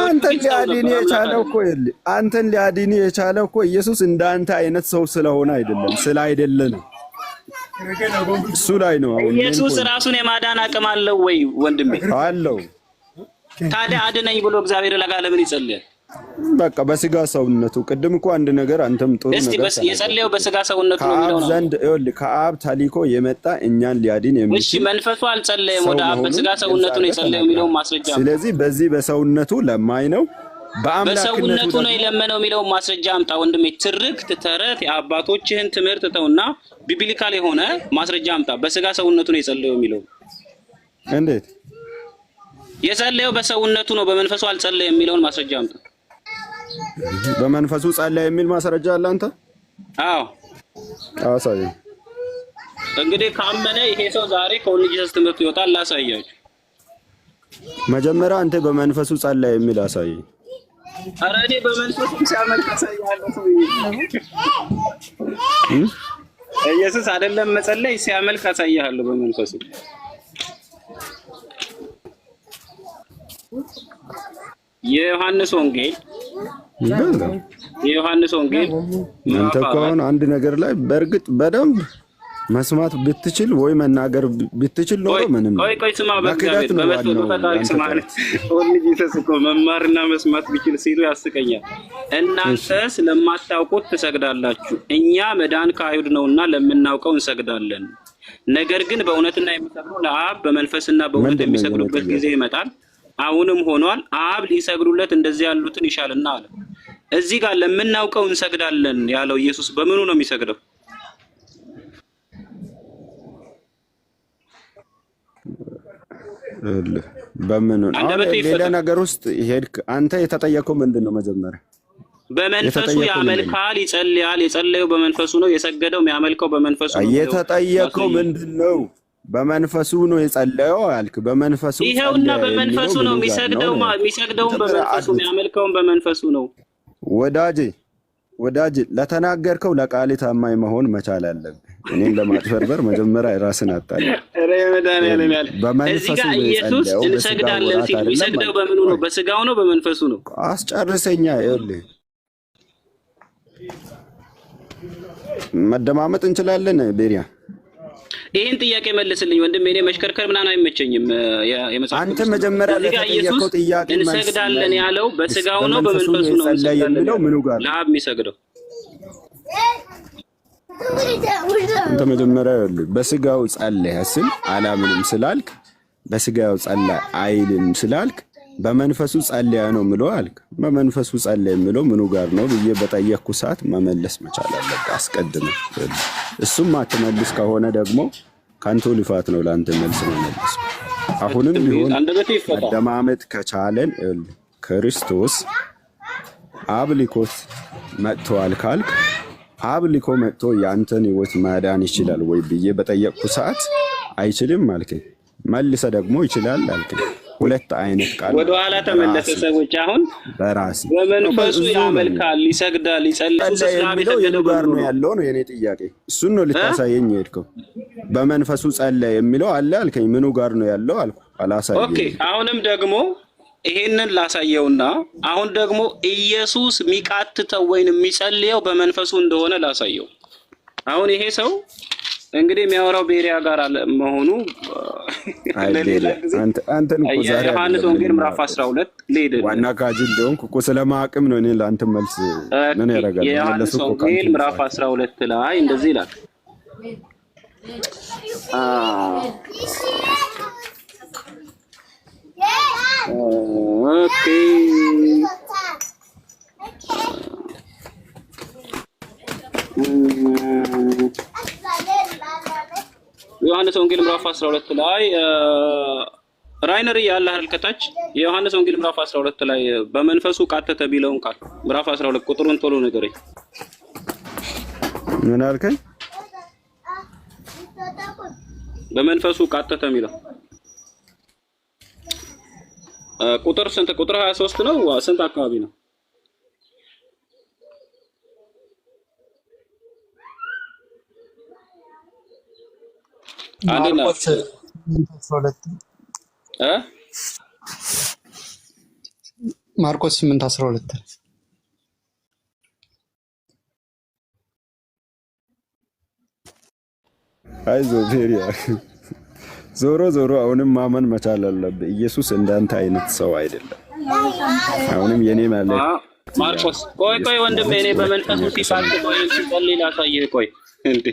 አንተን ሊያድን የቻለው እኮ ኢየሱስ እንዳንተ አይነት ሰው ስለሆነ አይደለም፣ ስላይደለ ነው። እሱ ላይ ነው። ኢየሱስ ራሱን የማዳን አቅም አለው ወይ ወንድሜ? አለው። ታዲያ አድነኝ ብሎ እግዚአብሔር ለምን ይጸልያል? በቃ በስጋ ሰውነቱ ቅድም እኮ አንድ ነገር አንተም ጥሩ ነገር እስቲ የጸለየው በስጋ ሰውነቱ ነው የሚለው ነው። ዘንድ ይኸውልህ ከአብ ተልኮ የመጣ እኛን ሊያድን የሚችል እሺ፣ መንፈሱ አልጸለየም ወደ አብ፣ በስጋ ሰውነቱ ነው የጸለየው የሚለውን ማስረጃ። ስለዚህ በዚህ በሰውነቱ ለማኝ ነው፣ በሰውነቱ ነው የለመነው የሚለውን ማስረጃ አምጣ ወንድሜ። ትርክት፣ ተረት፣ የአባቶችህን ትምህርት ተውና ቢብሊካል የሆነ ማስረጃ አምጣ። በስጋ ሰውነቱ ነው የጸለየው የሚለው እንዴት? የጸለየው በሰውነቱ ነው በመንፈሱ አልጸለየም የሚለውን ማስረጃ አምጣ። በመንፈሱ ጸለየ የሚል ማስረጃ አለ አንተ? አዎ አሳይ። እንግዲህ ካመነ ይሄ ሰው ዛሬ ከወንጌል ትምህርት ይወጣል። ላሳያችሁ። መጀመሪያ አንተ በመንፈሱ ጸለየ የሚል አሳይ። ኧረ እኔ በመንፈሱ ሲያመልክ አሳያለሁ። ኢየሱስ አይደለም መጸለይ ሲያመልክ አሳያለሁ በመንፈሱ። የዮሐንስ ወንጌል አንተ እኮ አሁን አንድ ነገር ላይ በእርግጥ በደንብ መስማት ብትችል ወይ መናገር ብትችል ኖሮ ምንም ቆይ ስማ፣ በእግዚአብሔር በፈጣሪ ስማ። ወንጌል እኮ መማርና መስማት ቢችል ሲሉ ያስቀኛል። እናንተ ስለማታውቁት ትሰግዳላችሁ፣ እኛ መዳን ከአይሁድ ነውና ለምናውቀው እንሰግዳለን። ነገር ግን በእውነትና የሚሰግዱ ለአብ በመንፈስና በእውነት የሚሰግዱበት ጊዜ ይመጣል፣ አሁንም ሆኗል። አብ ሊሰግዱለት እንደዚህ ያሉትን ይሻልና አለ። እዚህ ጋር ለምናውቀው እንሰግዳለን ያለው ኢየሱስ በምኑ ነው የሚሰግደው? በምኑ? ሌላ ነገር ውስጥ ሄድክ አንተ። የተጠየቀው ምንድነው? መጀመሪያ በመንፈሱ ያመልካል፣ ይጸልያል። የጸለየው በመንፈሱ ነው፣ የሰገደው የሚያመልከው በመንፈሱ ነው። የተጠየቀው ምንድነው? በመንፈሱ ነው የጸለየው አልክ። በመንፈሱ ይሄውና በመንፈሱ ነው የሚሰግደው፣ የሚሰግደውም በመንፈሱ ነው፣ የሚያመልከውም በመንፈሱ ነው። ወዳጅ ለተናገርከው ለቃል ታማኝ መሆን መቻል አለብህ። እኔን ለማጥፈርበር መጀመሪያ ራስን አጣለ። እዚህ ጋር ኢየሱስ እንሰግዳለን ሲል የሚሰግደው በምኑ ነው? በስጋው ነው በመንፈሱ ነው? አስጨርሰኛ። ይኸውልህ መደማመጥ እንችላለን። ቤሪያ ይሄን ጥያቄ መልስልኝ ወንድሜ። እኔ መሽከርከር ምናምን አይመቸኝም። አንተ መጀመሪያ ለተጠየቀው ጥያቄ እንሰግዳለን ያለው በስጋው ነው በመንፈሱ ነው የሚለው ምኑ ጋር ለአብ የሚሰግደው? አንተ መጀመሪያ በስጋው ጸለየ ስል አላምንም ስላልክ፣ በስጋው ጸለየ አይልም ስላልክ በመንፈሱ ጸለየ ነው ምለው አልክ። በመንፈሱ ጸለየ የሚለው ምኑ ጋር ነው ብዬ በጠየቅኩ ሰዓት መመለስ መቻል አለብህ አስቀድመህ። እሱም አትመልስ ከሆነ ደግሞ ካንተ ልፋት ነው ለአንተ መልስ መመለስ። አሁንም ቢሆን መደማመጥ ከቻለን ክርስቶስ አብ ልኮት መጥቷል ካልክ አብ ልኮ መጥቶ ያንተን ሕይወት ማዳን ይችላል ወይ ብዬ በጠየቅኩ ሰዓት አይችልም አልከኝ። መልሰ ደግሞ ይችላል አልከኝ። ሁለት አይነት ቃል ወደ ኋላ ተመለሰ። ሰዎች አሁን በራስ በመንፈሱ ያመልካል፣ ይሰግዳል፣ ይጸልያል የሚለው የቱ ጋር ነው ያለው ነው የኔ ጥያቄ። እሱን ነው ልታሳየኝ የሄድከው። በመንፈሱ ጸለየ የሚለው አለ አልከኝ። ምኑ ጋር ነው ያለው አልኩ። አላሳየኝ። ኦኬ አሁንም ደግሞ ይሄንን ላሳየውና አሁን ደግሞ ኢየሱስ የሚቃትተው ወይንም የሚጸልየው በመንፈሱ እንደሆነ ላሳየው። አሁን ይሄ ሰው እንግዲህ የሚያወራው ቤሪያ ጋር አለ መሆኑ አንተን እኮ ዛሬ ዮሐንስ ወንጌል ምዕራፍ 12 ለይደ ዋና ካጅ እንደሆንኩ እኮ ስለማቅም ነው እኔ ለአንተ መልስ ምን ያደርጋል? ዮሐንስ ወንጌል ምዕራፍ 12 ላይ እንደዚህ ይላል። ኦኬ ዮሐንስ ወንጌል ምዕራፍ 12 ላይ ራይነር ያለ አይደል? ከታች የዮሐንስ ወንጌል ምዕራፍ 12 ላይ በመንፈሱ ቃተተ ቢለውን ቃል ምዕራፍ 12 ቁጥሩን ቶሎ ንገረኝ። ምን አልከኝ? በመንፈሱ ቃተተ የሚለው ቁጥር ስንት? ቁጥር 23 ነው። ስንት አካባቢ ነው? አንደኛ ማርቆስ 8:12 አይዞህ ቤሪያ ዞሮ ዞሮ አሁንም ማመን መቻል አለብህ። ኢየሱስ እንዳንተ አይነት ሰው አይደለም። አሁንም የኔ ማለት ማርቆስ ቆይ ወንድሜ እኔ በመንፈሱ ሲፋቅ ቆይ ሲጸልይ ላሳይህ። ቆይ እንዴ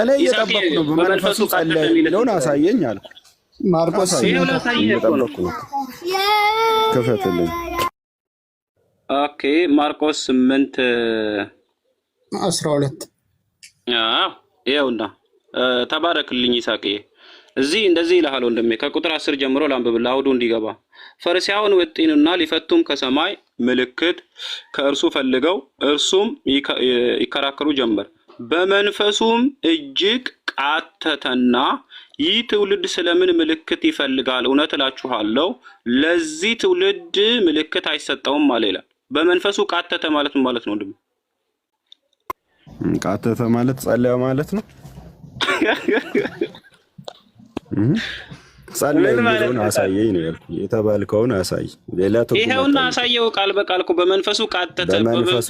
እኔ እየጠበኩ ነው። በመንፈሱ ጸልይ የሚለውን አሳየኝ አልኩ። ማርቆስ እየጠበኩ ነው። ክፈትልኝ። ኦኬ ማርቆስ 8:12 ይኸውና ተባረክልኝ ይሳቅዬ። እዚህ እንደዚህ ይልሃል ወንድሜ፣ ከቁጥር 10 ጀምሮ ላንብብልህ አውዱ እንዲገባ። ፈሪሳውያን ወጥተውና ሊፈቱም ከሰማይ ምልክት ከእርሱ ፈልገው እርሱም ይከራከሩ ጀመር። በመንፈሱም እጅግ ቃተተና ይህ ትውልድ ስለምን ምልክት ይፈልጋል? እውነት እላችኋለሁ ለዚህ ትውልድ ምልክት አይሰጠውም አለ ይላል። በመንፈሱ ቃተተ ማለት ምን ማለት ነው ወንድሜ? ቃተተ ማለት ጸለየ ማለት ነው። ጸለየ የሚለውን አሳየኝ ነው ያልኩህ። የተባልከውን አሳይ። ሌላ ተቆጣ። ይሄውና አሳየው ቃል በቃል እኮ በመንፈሱ ቃተተ። በመንፈሱ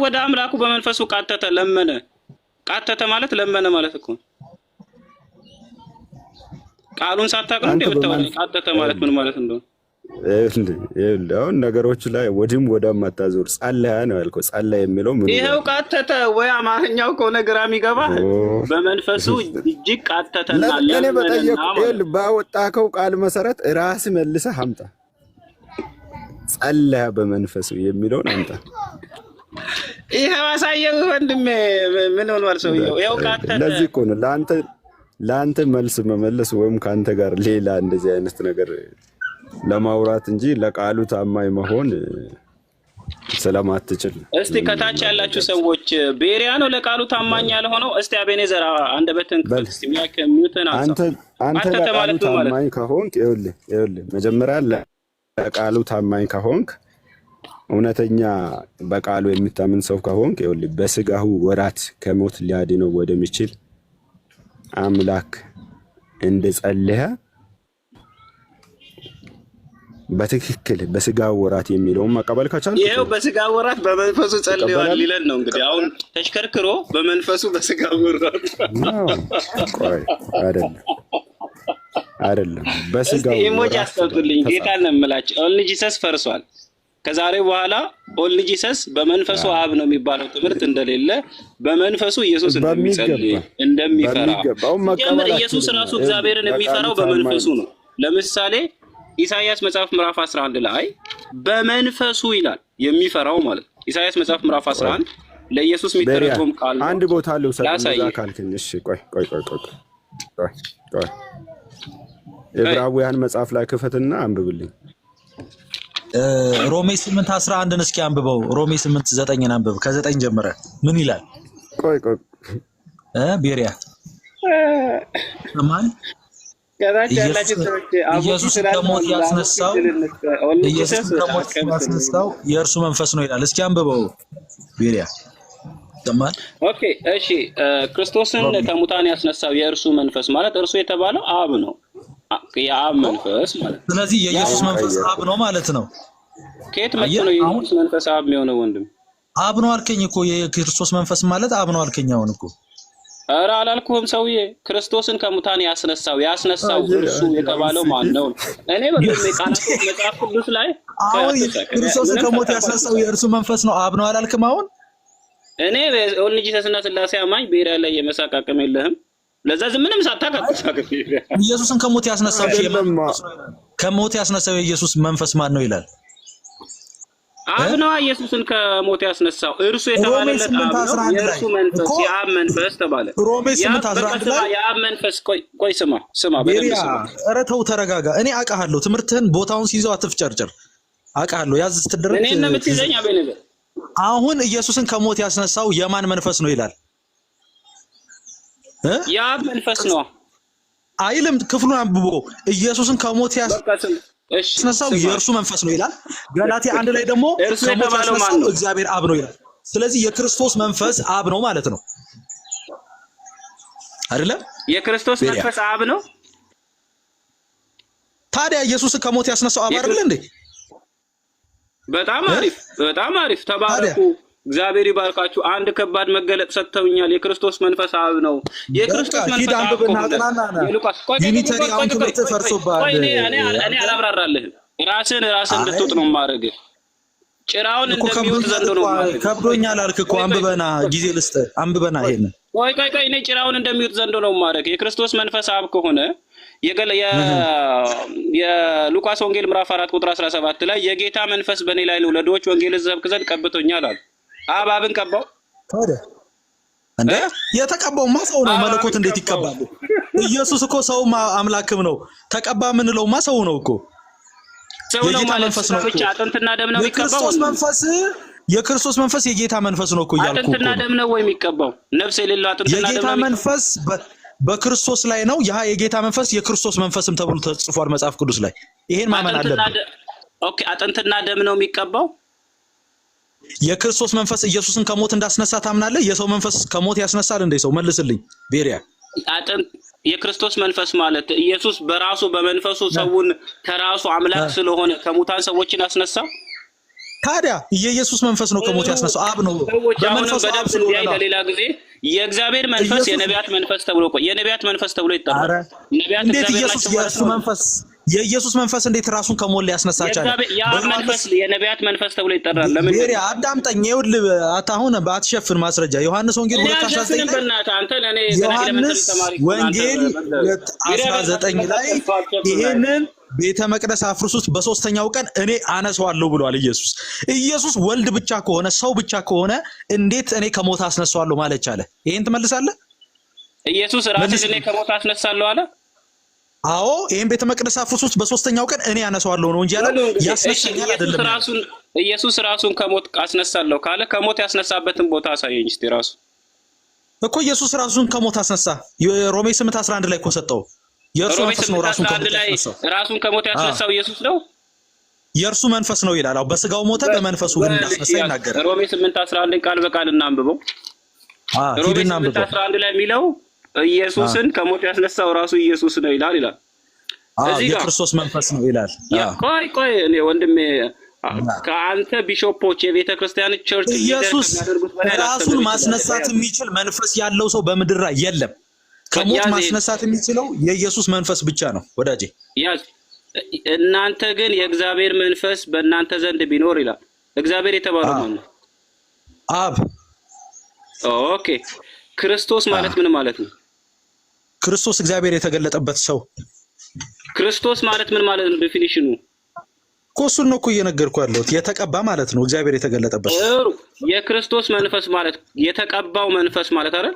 ወደ አምላኩ በመንፈሱ ቃተተ፣ ለመነ። ቃተተ ማለት ለመነ ማለት እኮ ቃሉን ሳታውቅ ነው እንደምታወራው። ቃተተ ማለት ምን ማለት እንደሆነ አሁን ነገሮች ላይ ወዲም ወዳም አታዞር። ጸለያ ነው ያልከው። ጸለያ የሚለው ምን? ይሄው ቃተተ ወይ አማርኛው ከሆነ ግራ የሚገባ በመንፈሱ እጅግ ቃተተና ለኔ በጠየቁ ባወጣከው ቃል መሰረት ራስ መልሰህ አምጣ። ጸለያ በመንፈሱ የሚለውን አምጣ። ይሄው አሳየው ወንድሜ። ምን ሆኗል ሰውየው? ይሄው ቃተተ። ለዚህ እኮ ነው ለአንተ መልስ መመለስ ወይም ካንተ ጋር ሌላ እንደዚህ አይነት ነገር ለማውራት እንጂ ለቃሉ ታማኝ መሆን ስለማትችል። እስቲ ከታች ያላችሁ ሰዎች ቤሪያ ነው ለቃሉ ታማኝ ያልሆነው? እስቲ አቤኔዘር አንደበትን ክፈት። እስቲ ሚውተን አንተ ለቃሉ ታማኝ ከሆንክ ይኸውልህ መጀመሪያ ለቃሉ ታማኝ ከሆንክ እውነተኛ በቃሉ የሚታምን ሰው ከሆንክ ይኸውልህ በስጋው ወራት ከሞት ሊያድነው ወደሚችል አምላክ እንደጸለየ በትክክል በስጋው ወራት የሚለውን መቀበል ከቻልክ ይሄው በስጋው ወራት በመንፈሱ ጸልየዋል ይለን ነው እንግዲህ። አሁን ተሽከርክሮ በመንፈሱ በስጋው ወራት ቆይ አይደለም በስጋው ወራት ኢሞጂ አስቀምጡልኝ። ጌታን ነው የምላችሁ። ኦንሊ ጂሰስ ፈርሷል። ከዛሬ በኋላ ኦንሊ ጂሰስ በመንፈሱ አብ ነው የሚባለው ትምህርት እንደሌለ፣ በመንፈሱ ኢየሱስ እንደሚጸልይ እንደሚፈራ ጀምር። ኢየሱስ ራሱ እግዚአብሔርን የሚፈራው በመንፈሱ ነው። ለምሳሌ ኢሳይያስ መጽሐፍ ምዕራፍ 11 ላይ በመንፈሱ ይላል የሚፈራው ማለት ነው። ኢሳይያስ መጽሐፍ ምዕራፍ 11 ለኢየሱስ የሚተረጎም ቃል አንድ ቦታ አለው ሰለዛ ካልከኝ እሺ ቆይ ዕብራውያን መጽሐፍ ላይ ክፈትና አንብብልኝ። ሮሜ 8:11ን እስኪ አንብበው። ሮሜ 8:9ን አንብብ። ከ9 ጀምረ ምን ይላል? ቆይ ቤሪያ ማን ኢየሱስ ከሞት ያስነሳው የእርሱ መንፈስ ነው ይላል። እስኪ አንብበው ቤሪያ ተማል። ኦኬ እሺ፣ ክርስቶስን ከሙታን ያስነሳው የእርሱ መንፈስ ማለት እርሱ የተባለው አብ ነው፣ የአብ መንፈስ ማለት ነው። ስለዚህ የኢየሱስ መንፈስ አብ ነው ማለት ነው። ከየት መጥቶ ነው የኢየሱስ መንፈስ አብ የሚሆነው ወንድም? አብ ነው አልከኝ እኮ። የክርስቶስ መንፈስ ማለት አብ ነው አልከኝ አሁን እኮ። ኧረ አላልኩም ሰውዬ። ክርስቶስን ከሙታን ያስነሳው እርሱ የተባለው ማን ነው? እኔ በግሌ ቃላት መጽሐፍ ቅዱስ ላይ አሁን ክርስቶስን ከሞት ያስነሳው የእርሱ መንፈስ ነው አብ ነው አላልክም? አሁን እኔ ኦንሊ ጂሰስና ስላሴ አማኝ ብሔርያ ላይ የመሳቃቀም የለህም። ለዛ ምንም ሳታካክሳክ ኢየሱስን ከሞት ያስነሳው የኢየሱስ መንፈስ ማን ነው ይላል? አብ ነው ኢየሱስን ከሞት ያስነሳው። እርሱ የተባለለት አብ ነው። የእርሱ መንፈስ የአብ መንፈስ ተባለ። ሮሜ 8:11 ላይ የአብ መንፈስ ቆይ ስማ በደንብ ስማ። ኧረ ተው ተረጋጋ። እኔ አውቃለሁ ትምህርትህን ቦታውን ሲይዘው አትፍጨርጭር። አውቃለሁ ያዝ ስትደረግ እኔ እና የምትይዘኝ አቤኔዘር። አሁን ኢየሱስን ከሞት ያስነሳው የማን መንፈስ ነው ይላል? የአብ መንፈስ ነው አይልም? ክፍሉን አንብቦ ኢየሱስን ከሞት ያስነሳው የእርሱ መንፈስ ነው ይላል። ገላትያ 1 ላይ ደግሞ ከሞት ያስነሳው እግዚአብሔር አብ ነው ይላል። ስለዚህ የክርስቶስ መንፈስ አብ ነው ማለት ነው አይደለም? የክርስቶስ መንፈስ አብ ነው። ታዲያ ኢየሱስ ከሞት ያስነሳው አብ አይደል እንዴ? በጣም አሪፍ በጣም አሪፍ። ተባረኩ፣ እግዚአብሔር ይባርካችሁ። አንድ ከባድ መገለጥ ሰጥተውኛል። የክርስቶስ መንፈስ አብ ነው። የክርስቶስ መንፈስ አብ ነው። ሉቃስ ዩኒተሪ አሁን ትምህርት ፈርሶባል። እኔ አላብራራልህም። ራስን እንድትወጥ ነው ማድረግ። ጭራውን እንደሚወጥ ዘንዶ ነው ማድረግ። ከብዶኛል አልክ እኮ አንብበና፣ ጊዜ ልስጥህ አንብበና። ይሄን ቆይ እኔ ጭራውን እንደሚወጥ ዘንዶ ነው ማድረግ። የክርስቶስ መንፈስ አብ ከሆነ የሉቃስ ወንጌል ምዕራፍ 4 ቁጥር 17 ላይ የጌታ መንፈስ በእኔ ላይ ነው፣ ለድሆች ወንጌል ሰብክ ዘንድ ቀብቶኛል አለ። አብን ቀባው ታዲያ እንዴ? የተቀባውማ ሰው ነው። መለኮት እንዴት ይቀባል? ኢየሱስ እኮ ሰው አምላክም ነው። ተቀባ ምንለውማ ሰው ነው እኮ። የጌታ መንፈስ ነው እኮ። አጥንትና ደም ነው የሚቀባው። የክርስቶስ መንፈስ የጌታ መንፈስ ነው እኮ እያልኩ እኮ። አጥንትና ደም ነው ወይ የሚቀባው? ነፍስ የሌለው አጥንትና ደም ነው። የጌታ መንፈስ በክርስቶስ ላይ ነው። ያ የጌታ መንፈስ የክርስቶስ መንፈስም ተብሎ ተጽፏል መጽሐፍ ቅዱስ ላይ። ይሄን ማመን አለብን። ኦኬ፣ አጥንትና ደም ነው የሚቀባው። የክርስቶስ መንፈስ ኢየሱስን ከሞት እንዳስነሳ ታምናለህ? የሰው መንፈስ ከሞት ያስነሳል እንዴ? ሰው መልስልኝ ቤሪያ። የክርስቶስ መንፈስ ማለት ኢየሱስ በራሱ በመንፈሱ ሰውን ከራሱ አምላክ ስለሆነ ከሙታን ሰዎችን አስነሳ። ታዲያ የኢየሱስ መንፈስ ነው ከሞት ያስነሳው፣ አብ ነው በመንፈሱ አብ ስለሆነ ነው። ሌላ ጊዜ የእግዚአብሔር መንፈስ የነቢያት መንፈስ ተብሎ የነቢያት መንፈስ ተብሎ ይጠራል። ነቢያት እንዴት ኢየሱስ የእሱ መንፈስ የኢየሱስ መንፈስ እንዴት ራሱን ከሞት ሊያስነሳ ቻለ? ያ መንፈስ የነቢያት መንፈስ ተብሎ ይጠራል። ለምን ቤሪያ አዳምጠኝ። ይኸውልህ አሁን ባትሸፍን ማስረጃ ዮሐንስ ወንጌል 2:19 ዮሐንስ ወንጌል 2:19 ላይ ይሄንን ቤተ መቅደስ አፍርሱት በሶስተኛው ቀን እኔ አነሳዋለሁ ብሏል ኢየሱስ። ኢየሱስ ወልድ ብቻ ከሆነ ሰው ብቻ ከሆነ እንዴት እኔ ከሞት አስነሳዋለሁ ማለት ቻለ? ይሄን ትመልሳለህ? ኢየሱስ ራሱን እኔ ከሞት አስነሳለሁ አለ። አዎ ይሄን ቤተ መቅደስ አፍርሱት በሶስተኛው ቀን እኔ አነሳዋለሁ ነው እንጂ ያለው ያስነሳኛል አይደለም። ኢየሱስ ራሱን ከሞት አስነሳለሁ ካለ ከሞት ያስነሳበትን ቦታ አሳየኝ እስቲ። ራሱ እኮ ኢየሱስ ራሱን ከሞት አስነሳ። ሮሜ 8:11 ላይ እኮ ሰጠው። የእርሱ መንፈስ ነው ራሱን ከሞት ያስነሳው። ራሱን ከሞት ያስነሳው ኢየሱስ ነው። የእርሱ መንፈስ ነው ይላል። አዎ በስጋው ሞተ፣ በመንፈሱ ግን እንዳስነሳ ይናገራል። ሮሜ 8:11 ቃል በቃል እናንብበው። ሮሜ 8:11 ላይ የሚለው ኢየሱስን ከሞት ያስነሳው ራሱ ኢየሱስ ነው ይላል። እዚህ ጋር የክርስቶስ መንፈስ ነው ይላል። ቆይ እኔ ወንድሜ ከአንተ ቢሾፖች የቤተ ክርስቲያን ቸርች ኢየሱስ ራሱን ማስነሳት የሚችል መንፈስ ያለው ሰው በምድር ላይ የለም። ከሞት ማስነሳት የሚችለው የኢየሱስ መንፈስ ብቻ ነው ወዳጄ። እናንተ ግን የእግዚአብሔር መንፈስ በእናንተ ዘንድ ቢኖር ይላል። እግዚአብሔር የተባለው ማን ነው? አብ። ኦኬ፣ ክርስቶስ ማለት ምን ማለት ነው? ክርስቶስ እግዚአብሔር የተገለጠበት ሰው። ክርስቶስ ማለት ምን ማለት ነው? ዴፊኒሽኑ እሱን ነው እኮ እየነገርኩህ ያለሁት። የተቀባ ማለት ነው፣ እግዚአብሔር የተገለጠበት። የክርስቶስ መንፈስ ማለት የተቀባው መንፈስ ማለት አይደል?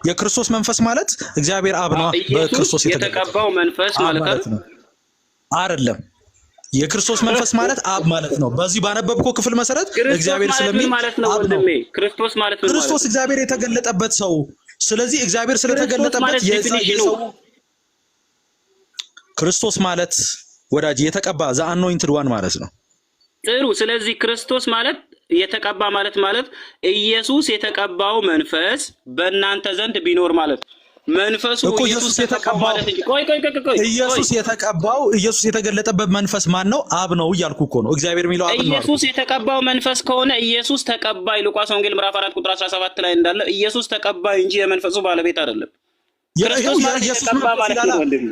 የክርስቶስ መንፈስ ማለት እግዚአብሔር አብ ነው። በክርስቶስ የተቀባው መንፈስ ማለት ነው አይደለም። የክርስቶስ መንፈስ ማለት አብ ማለት ነው። በዚህ ባነበብከው ክፍል መሰረት እግዚአብሔር ስለሚል ማለት ነው ወንድሜ። ክርስቶስ ማለት ነው ክርስቶስ እግዚአብሔር የተገለጠበት ሰው። ስለዚህ እግዚአብሔር ስለተገለጠበት የሰው ክርስቶስ ማለት ወዳጅ የተቀባ ዘ አኖይንትድ ዋን ማለት ነው። ጥሩ። ስለዚህ ክርስቶስ ማለት የተቀባ ማለት ኢየሱስ የተቀባው መንፈስ በእናንተ ዘንድ ቢኖር ማለት መንፈሱ እኮ ኢየሱስ የተቀባው ኢየሱስ የተቀባው ኢየሱስ የተገለጠበት መንፈስ ማን ነው? አብ ነው እያልኩ እኮ ነው። እግዚአብሔር የሚለው አብ ነው። ኢየሱስ የተቀባው መንፈስ ከሆነ ኢየሱስ ተቀባይ ሉቃስ ወንጌል ምዕራፍ 4 ቁጥር 17 ላይ እንዳለ ኢየሱስ ተቀባይ እንጂ የመንፈሱ ባለቤት አይደለም። ክርስቶስ ኢየሱስ ማለት ነው ወንድም።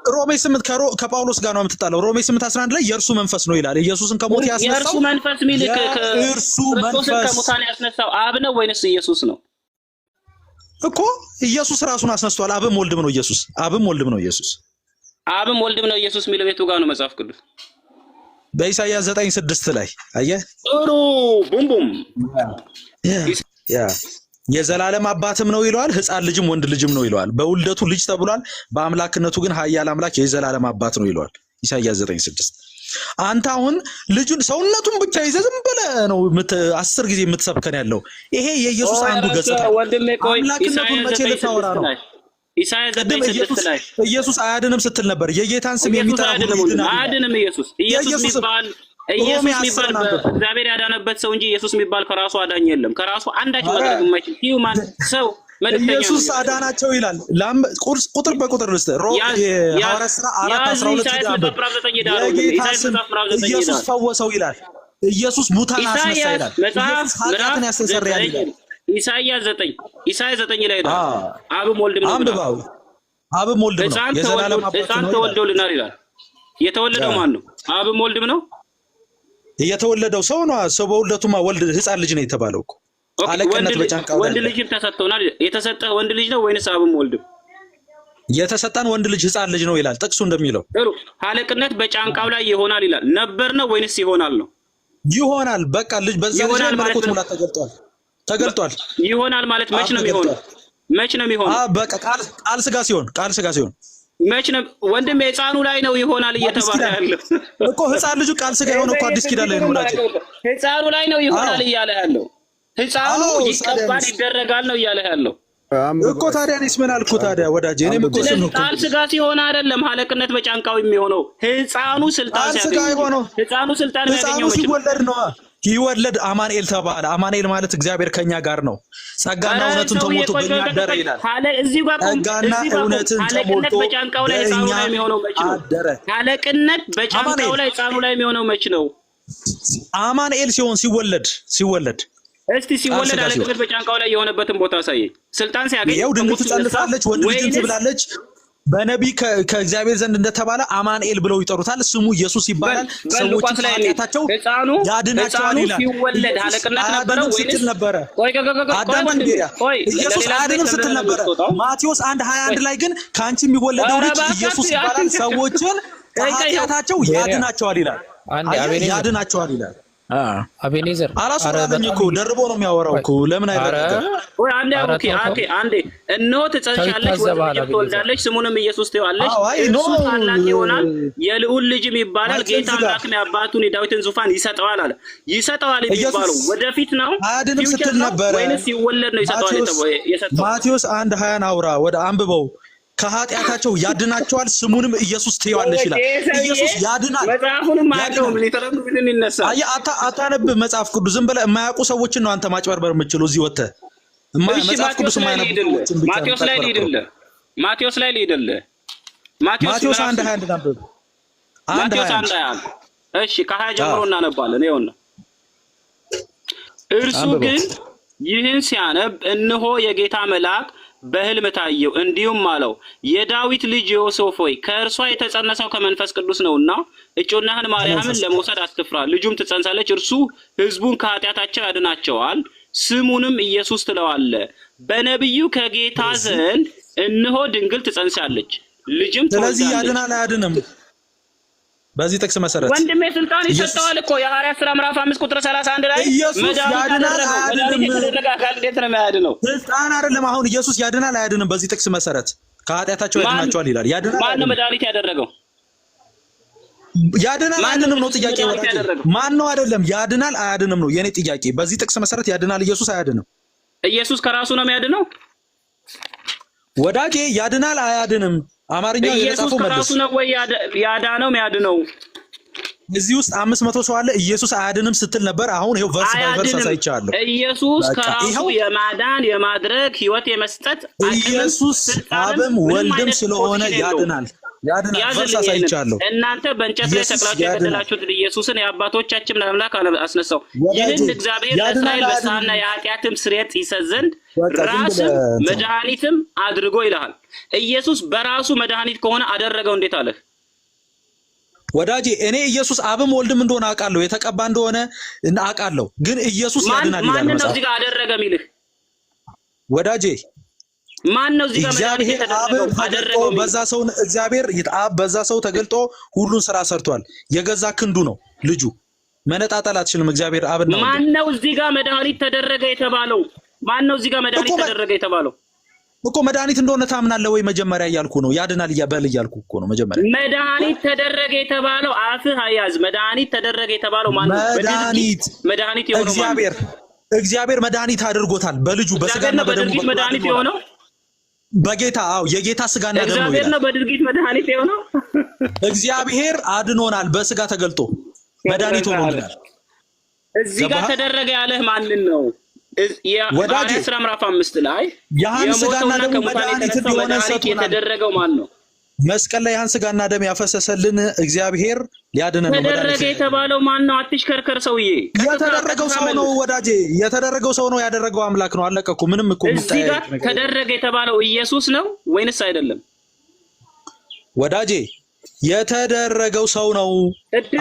ሮሜ 8 ከጳውሎስ ጋር ነው የምትጣለው። ሮሜ 8:11 ላይ የእርሱ መንፈስ ነው ይላል። ኢየሱስን ከሞት ያስነሳው የእርሱ መንፈስ ሚልክ ክርስቶስን ከሞት ያስነሳው አብ ነው ወይንስ ኢየሱስ ነው? እኮ ኢየሱስ ራሱን አስነስቷል። አብም ወልድም ነው ኢየሱስ። አብም ወልድም ነው ኢየሱስ። አብም ወልድም ነው ኢየሱስ የሚለው ቤቱ ጋር ነው መጽሐፍ ቅዱስ በኢሳይያስ 9:6 ላይ አየህ። ጥሩ ቡምቡም የዘላለም አባትም ነው ይለዋል። ሕፃን ልጅም ወንድ ልጅም ነው ይለዋል። በውልደቱ ልጅ ተብሏል፣ በአምላክነቱ ግን ኃያል አምላክ የዘላለም አባት ነው ይለዋል ኢሳይያስ 9:6። አንተ አሁን ልጁን ሰውነቱን ብቻ ይዘህ ዝም ብለህ ነው 10 ጊዜ የምትሰብከን ያለው። ይሄ የኢየሱስ አንዱ ገጽታ አምላክነቱን መቼ ልታወራ ነው? ኢሳይያስ 9:6 ላይ ኢየሱስ አያድንም ስትል ነበር። የጌታን ስም የሚጠራ ሁሉ ይድናል። አያድንም ኢየሱስ የሚባል እግዚአብሔር ያዳነበት ሰው እንጂ ኢየሱስ የሚባል ከራሱ አዳኝ የለም። ከራሱ አንዳች ማድረግ የማይችል ሂውማን ሰው ኢየሱስ አዳናቸው ይላል። ቁጥር በቁጥር ልስጥ ሐዋርያት ሥራ 4:12 ኢየሱስ ፈወሰው ይላል። ኢየሱስ ሙታን አስነሳ ይላል። ኢየሱስ ኃጢአትን ያስተሰርያል ይላል። ኢሳይያስ 9 ላይ ነው። አብም ወልድም ነው። አብም ወልድም ነው። የዘላለም አባት ነው። ሕፃን ተወልዶልናል ይላል። የተወለደው ማን ነው? አብም ወልድም ነው። የተወለደው ሰው ነው። ሰው በውልደቱማ ወልድ ሕፃን ልጅ ነው የተባለው እኮ። አለቅነት በጫንቃው ወንድ ልጅ ተሰጥቶናል። የተሰጠህ ወንድ ልጅ ነው ወይንስ አብም ወልድም? የተሰጠን ወንድ ልጅ ሕፃን ልጅ ነው ይላል ጥቅሱ እንደሚለው። አለቅነት በጫንቃው ላይ ይሆናል ይላል። ነበር ነው ወይንስ ይሆናል ነው? ይሆናል። በቃ ልጅ በዛ ልጅ መለኮት ሙላት ተገልጧል። ይሆናል ማለት መች ነው የሚሆነው? መች ነው የሚሆነው? በቃ ቃል ስጋ ሲሆን መች ነው ወንድም? የሕፃኑ ላይ ነው ይሆናል እየተባለ ያለው እኮ። ሕፃን ልጁ ቃል ስጋ የሆነ እኮ አዲስ ኪዳን ላይ ነው ወዳጄ። ሕፃኑ ላይ ነው ይሆናል እያለ ያለው። ሕፃኑ ይቀባል ይደረጋል ነው እያለ ያለው እኮ። ታዲያ እኔስ ምን አልኩ ታዲያ ወዳጄ? እኔም እኮ ስም እኮ ቃል ስጋ ሲሆን አይደለም ኃላፊነት በጫንቃው የሚሆነው። ሕፃኑ ስልጣን ሲያገኝ ሕፃኑ ስልጣን የሚያገኘው ሲወለድ ነው። ይወለድ አማኑኤል ተባለ። አማኑኤል ማለት እግዚአብሔር ከኛ ጋር ነው። ጸጋና እውነትን ተሞልቶ በእኛ አደረ ይላል። ጸጋና እውነትን ተሞልቶ በጫንቃው ላይ ሕፃኑ ላይ የሚሆነው መች ነው? ኃላፊነት በጫንቃው ላይ ሕፃኑ ላይ የሚሆነው መች ነው? አማኑኤል ሲወለድ እስቲ ሲወለድ ኃላፊነት በጫንቃው ላይ የሆነበትን ቦታ አሳየኝ። ስልጣን ሲያገኝ ይኸው ድንግል ትጸንሳለች፣ ወንድ ልጅን ትብላለች። በነቢይ ከእግዚአብሔር ዘንድ እንደተባለ አማኑኤል ብለው ይጠሩታል። ስሙ ኢየሱስ ይባላል። ሰዎች ኃጢአታቸው ያድናቸዋል ይላል። ሲወለድ ኃላፊነት ነበረው ወይስ ነበረ? ኢየሱስ አያድንም ስትል ነበረ። ማቴዎስ 1:21 ላይ ግን ከአንቺ የሚወለደው ልጅ ኢየሱስ ይባላል፣ ሰዎችን ከኃጢአታቸው ያድናቸዋል ይላል። ያድናቸዋል ይላል። አቤኔዘር አላሰራኝ እኮ ደርቦ ነው የሚያወራው እኮ። ለምን አይረጋጋም? ወይ አንዴ እነሆ ትጸንሻለሽ፣ ወንድ ልጅ ትወልዳለች፣ ስሙንም ኢየሱስ ትይዋለሽ። እርሱ ታላቅ ይሆናል፣ የልዑል ልጅም ይባላል። ጌታ አምላክም የአባቱን የዳዊትን ዙፋን ይሰጠዋል አለ። ይሰጠዋል የሚባለው ወደፊት ነው አያድንም ስትል ነበረ ወይንስ ሲወለድ ነው ይሰጠዋል የሰጠው? ማቴዎስ 1:20 አውራ ወደ አንብበው። ከኃጢአታቸው ያድናቸዋል፣ ስሙንም ኢየሱስ ትይዋለሽ ይላል። ኢየሱስ ያድናል። መጽሐፉንም አያውቅም ሊተረጉምን ይነሳል። አታነብ መጽሐፍ ቅዱስ። ዝም ብለህ የማያውቁ ሰዎችን ነው አንተ ማጭበርበር የምትችለው እዚህ ወጥተህ። መጽሐፍ ቅዱስ የማያነቡ ማቴዎስ ላይ ልሂድልህ። ማቴዎስ 1:21 አንብብ። ማቴዎስ 1:21 እሺ፣ ከ20 ጀምሮ እናነባለን። ይኸውና እርሱ ግን ይህን ሲያነብ እነሆ የጌታ መልአክ በሕልም ታየው፣ እንዲሁም አለው የዳዊት ልጅ ዮሴፍ ሆይ ከእርሷ የተጸነሰው ከመንፈስ ቅዱስ ነውና እጮኛህን ማርያምን ለመውሰድ አትፍራ። ልጁም ትጸንሳለች፣ እርሱ ሕዝቡን ከኃጢአታቸው ያድናቸዋል፣ ስሙንም ኢየሱስ ትለዋለህ። በነቢዩ ከጌታ ዘንድ እነሆ ድንግል ትጸንሳለች፣ ልጅም ትወልዳለች። ስለዚህ ያድናል አያድንም? በዚህ ጥቅስ መሰረት ወንድሜ ስልጣን ይሰጠዋል እኮ የሐዋርያት ሥራ ምዕራፍ 5:31 ላይ ኢየሱስ ያድናል አያድንም? እንዴት ነው የሚያድነው? ስልጣን አይደለም። አሁን ኢየሱስ ያድናል አያድንም? በዚህ ጥቅስ መሰረት ከኃጢአታቸው ያድናቸዋል ይላል። ያድናል ማን ነው መድኃኒት ያደረገው? ያድናል አያድንም ነው ጥያቄ። ማን ነው? አይደለም ያድናል አያድንም ነው የኔ ጥያቄ። በዚህ ጥቅስ መሰረት ያድናል ኢየሱስ አያድንም? ኢየሱስ ከራሱ ነው የሚያድነው ወዳጄ። ያድናል አያድንም? አማርኛ የተጻፈው መልስ ከራሱ ነው ወይ ያዳነው የሚያድነው? እዚህ ውስጥ 500 ሰው አለ። ኢየሱስ አያድንም ስትል ነበር። አሁን ይሄው ቨርስ ባይ ቨርስ አሳይቻለሁ። ኢየሱስ ከራሱ የማዳን የማድረግ ሕይወት የመስጠት ኢየሱስ አብም ወልድም ስለሆነ ያድናል ቨርስ አሳይቻለሁ። እናንተ በእንጨት ላይ ሰቅላችሁ የገደላችሁት ኢየሱስን የአባቶቻችን አምላክ አስነሳው። ይህን እግዚአብሔር ለእስራኤል በሳና የኃጢአትም ስርየት ይሰጥ ዘንድ ራስም መድኃኒትም አድርጎ ይልሃል። ኢየሱስ በራሱ መድኃኒት ከሆነ አደረገው እንዴት አለህ? ወዳጄ እኔ ኢየሱስ አብም ወልድም እንደሆነ አውቃለሁ፣ የተቀባ እንደሆነ አውቃለሁ። ግን ኢየሱስ ያድናል ይላል። ማን ነው እዚህ ጋር አደረገ የሚልህ? ወዳጄ ማን ነው እዚህ ጋር እግዚአብሔር አብም ተገልጦ በዛ ሰው እግዚአብሔር አብ በዛ ሰው ተገልጦ ሁሉን ስራ ሰርቷል። የገዛ ክንዱ ነው ልጁ። መነጣጠል አትችልም። እግዚአብሔር አብ ነው። ማን ነው እዚህ ጋር መድኃኒት ተደረገ የተባለው? ማን ነው እዚህ ጋር መድኃኒት ተደረገ የተባለው? እኮ መድኃኒት እንደሆነ ታምናለህ ወይ? መጀመሪያ እያልኩ ነው። ያድናል በል እያልኩ እኮ ነው። መጀመሪያ መድኃኒት ተደረገ የተባለው አፍህ አያዝ። መድኃኒት ተደረገ የተባለው ማን ነው? መድኃኒት የሆነው እግዚአብሔር መድኃኒት አድርጎታል በልጁ በስጋና በደሙ መድኃኒት የሆነው በጌታ የጌታ ስጋና ደሙ እግዚአብሔር ነው። በድርጊት መድኃኒት የሆነው እግዚአብሔር አድኖናል። በስጋ ተገልጦ መድኃኒት ሆኖልናል። እዚህ ጋር ተደረገ ያለህ ማንን ነው? የሐዋርያት ሥራ ምዕራፍ 5 ላይ የሞተውና ከሙታን የተነሳው መድኃኒት የተደረገው ማን ነው? መስቀል ላይ ያን ስጋና ደም ያፈሰሰልን እግዚአብሔር ሊያድነን ነው። ተደረገ የተባለው ማን ነው? አትሽከርከር ሰውዬ። የተደረገው ሰው ነው ወዳጄ፣ የተደረገው ሰው ነው፣ ያደረገው አምላክ ነው። አለቀ እኮ። ምንም እኮ እዚህ ጋር ተደረገ የተባለው ኢየሱስ ነው ወይንስ አይደለም? ወዳጄ የተደረገው ሰው ነው።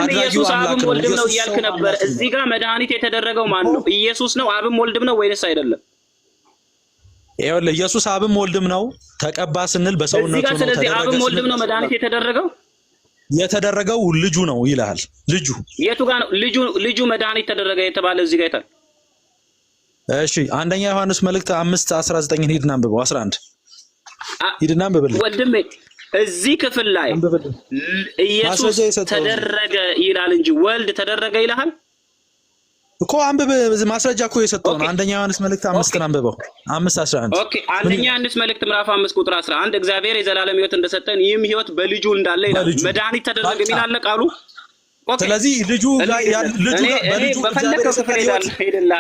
ኢየሱስ አብም ወልድም ነው እያልክ ነበር። እዚህ ጋር መድኃኒት የተደረገው ማን ነው? ኢየሱስ ነው አብም ወልድም ነው ወይንስ አይደለም? ይኸውልህ ኢየሱስ አብም ወልድም ነው። ተቀባ ስንል በሰውነቱ ነው። ስለዚህ አብም ወልድም ነው መድኃኒት የተደረገው ልጁ ነው ይላል። ልጁ የቱ ጋር ነው ልጁ መድኃኒት ተደረገ የተባለ? እዚህ ጋር ይታል። እሺ አንደኛ ዮሐንስ መልእክት 5:19 ሂድና አንብበው። 11 ሂድና አንብበው ወንድሜ። እዚህ ክፍል ላይ ኢየሱስ ተደረገ ይላል እንጂ ወልድ ተደረገ ይላል እኮ። አንብብ፣ ማስረጃ እኮ የሰጠው ነው። አንደኛ ዮሐንስ መልእክት 5 አንብበው። 5:11 ኦኬ። አንደኛ ዮሐንስ መልእክት ምዕራፍ 5 ቁጥር 11 እግዚአብሔር የዘላለም ሕይወት እንደሰጠን ይህም ሕይወት በልጁ እንዳለ ይላል። መድኃኒት ተደረገ ይላል ቃሉ። ስለዚህ ልጁ በልጁ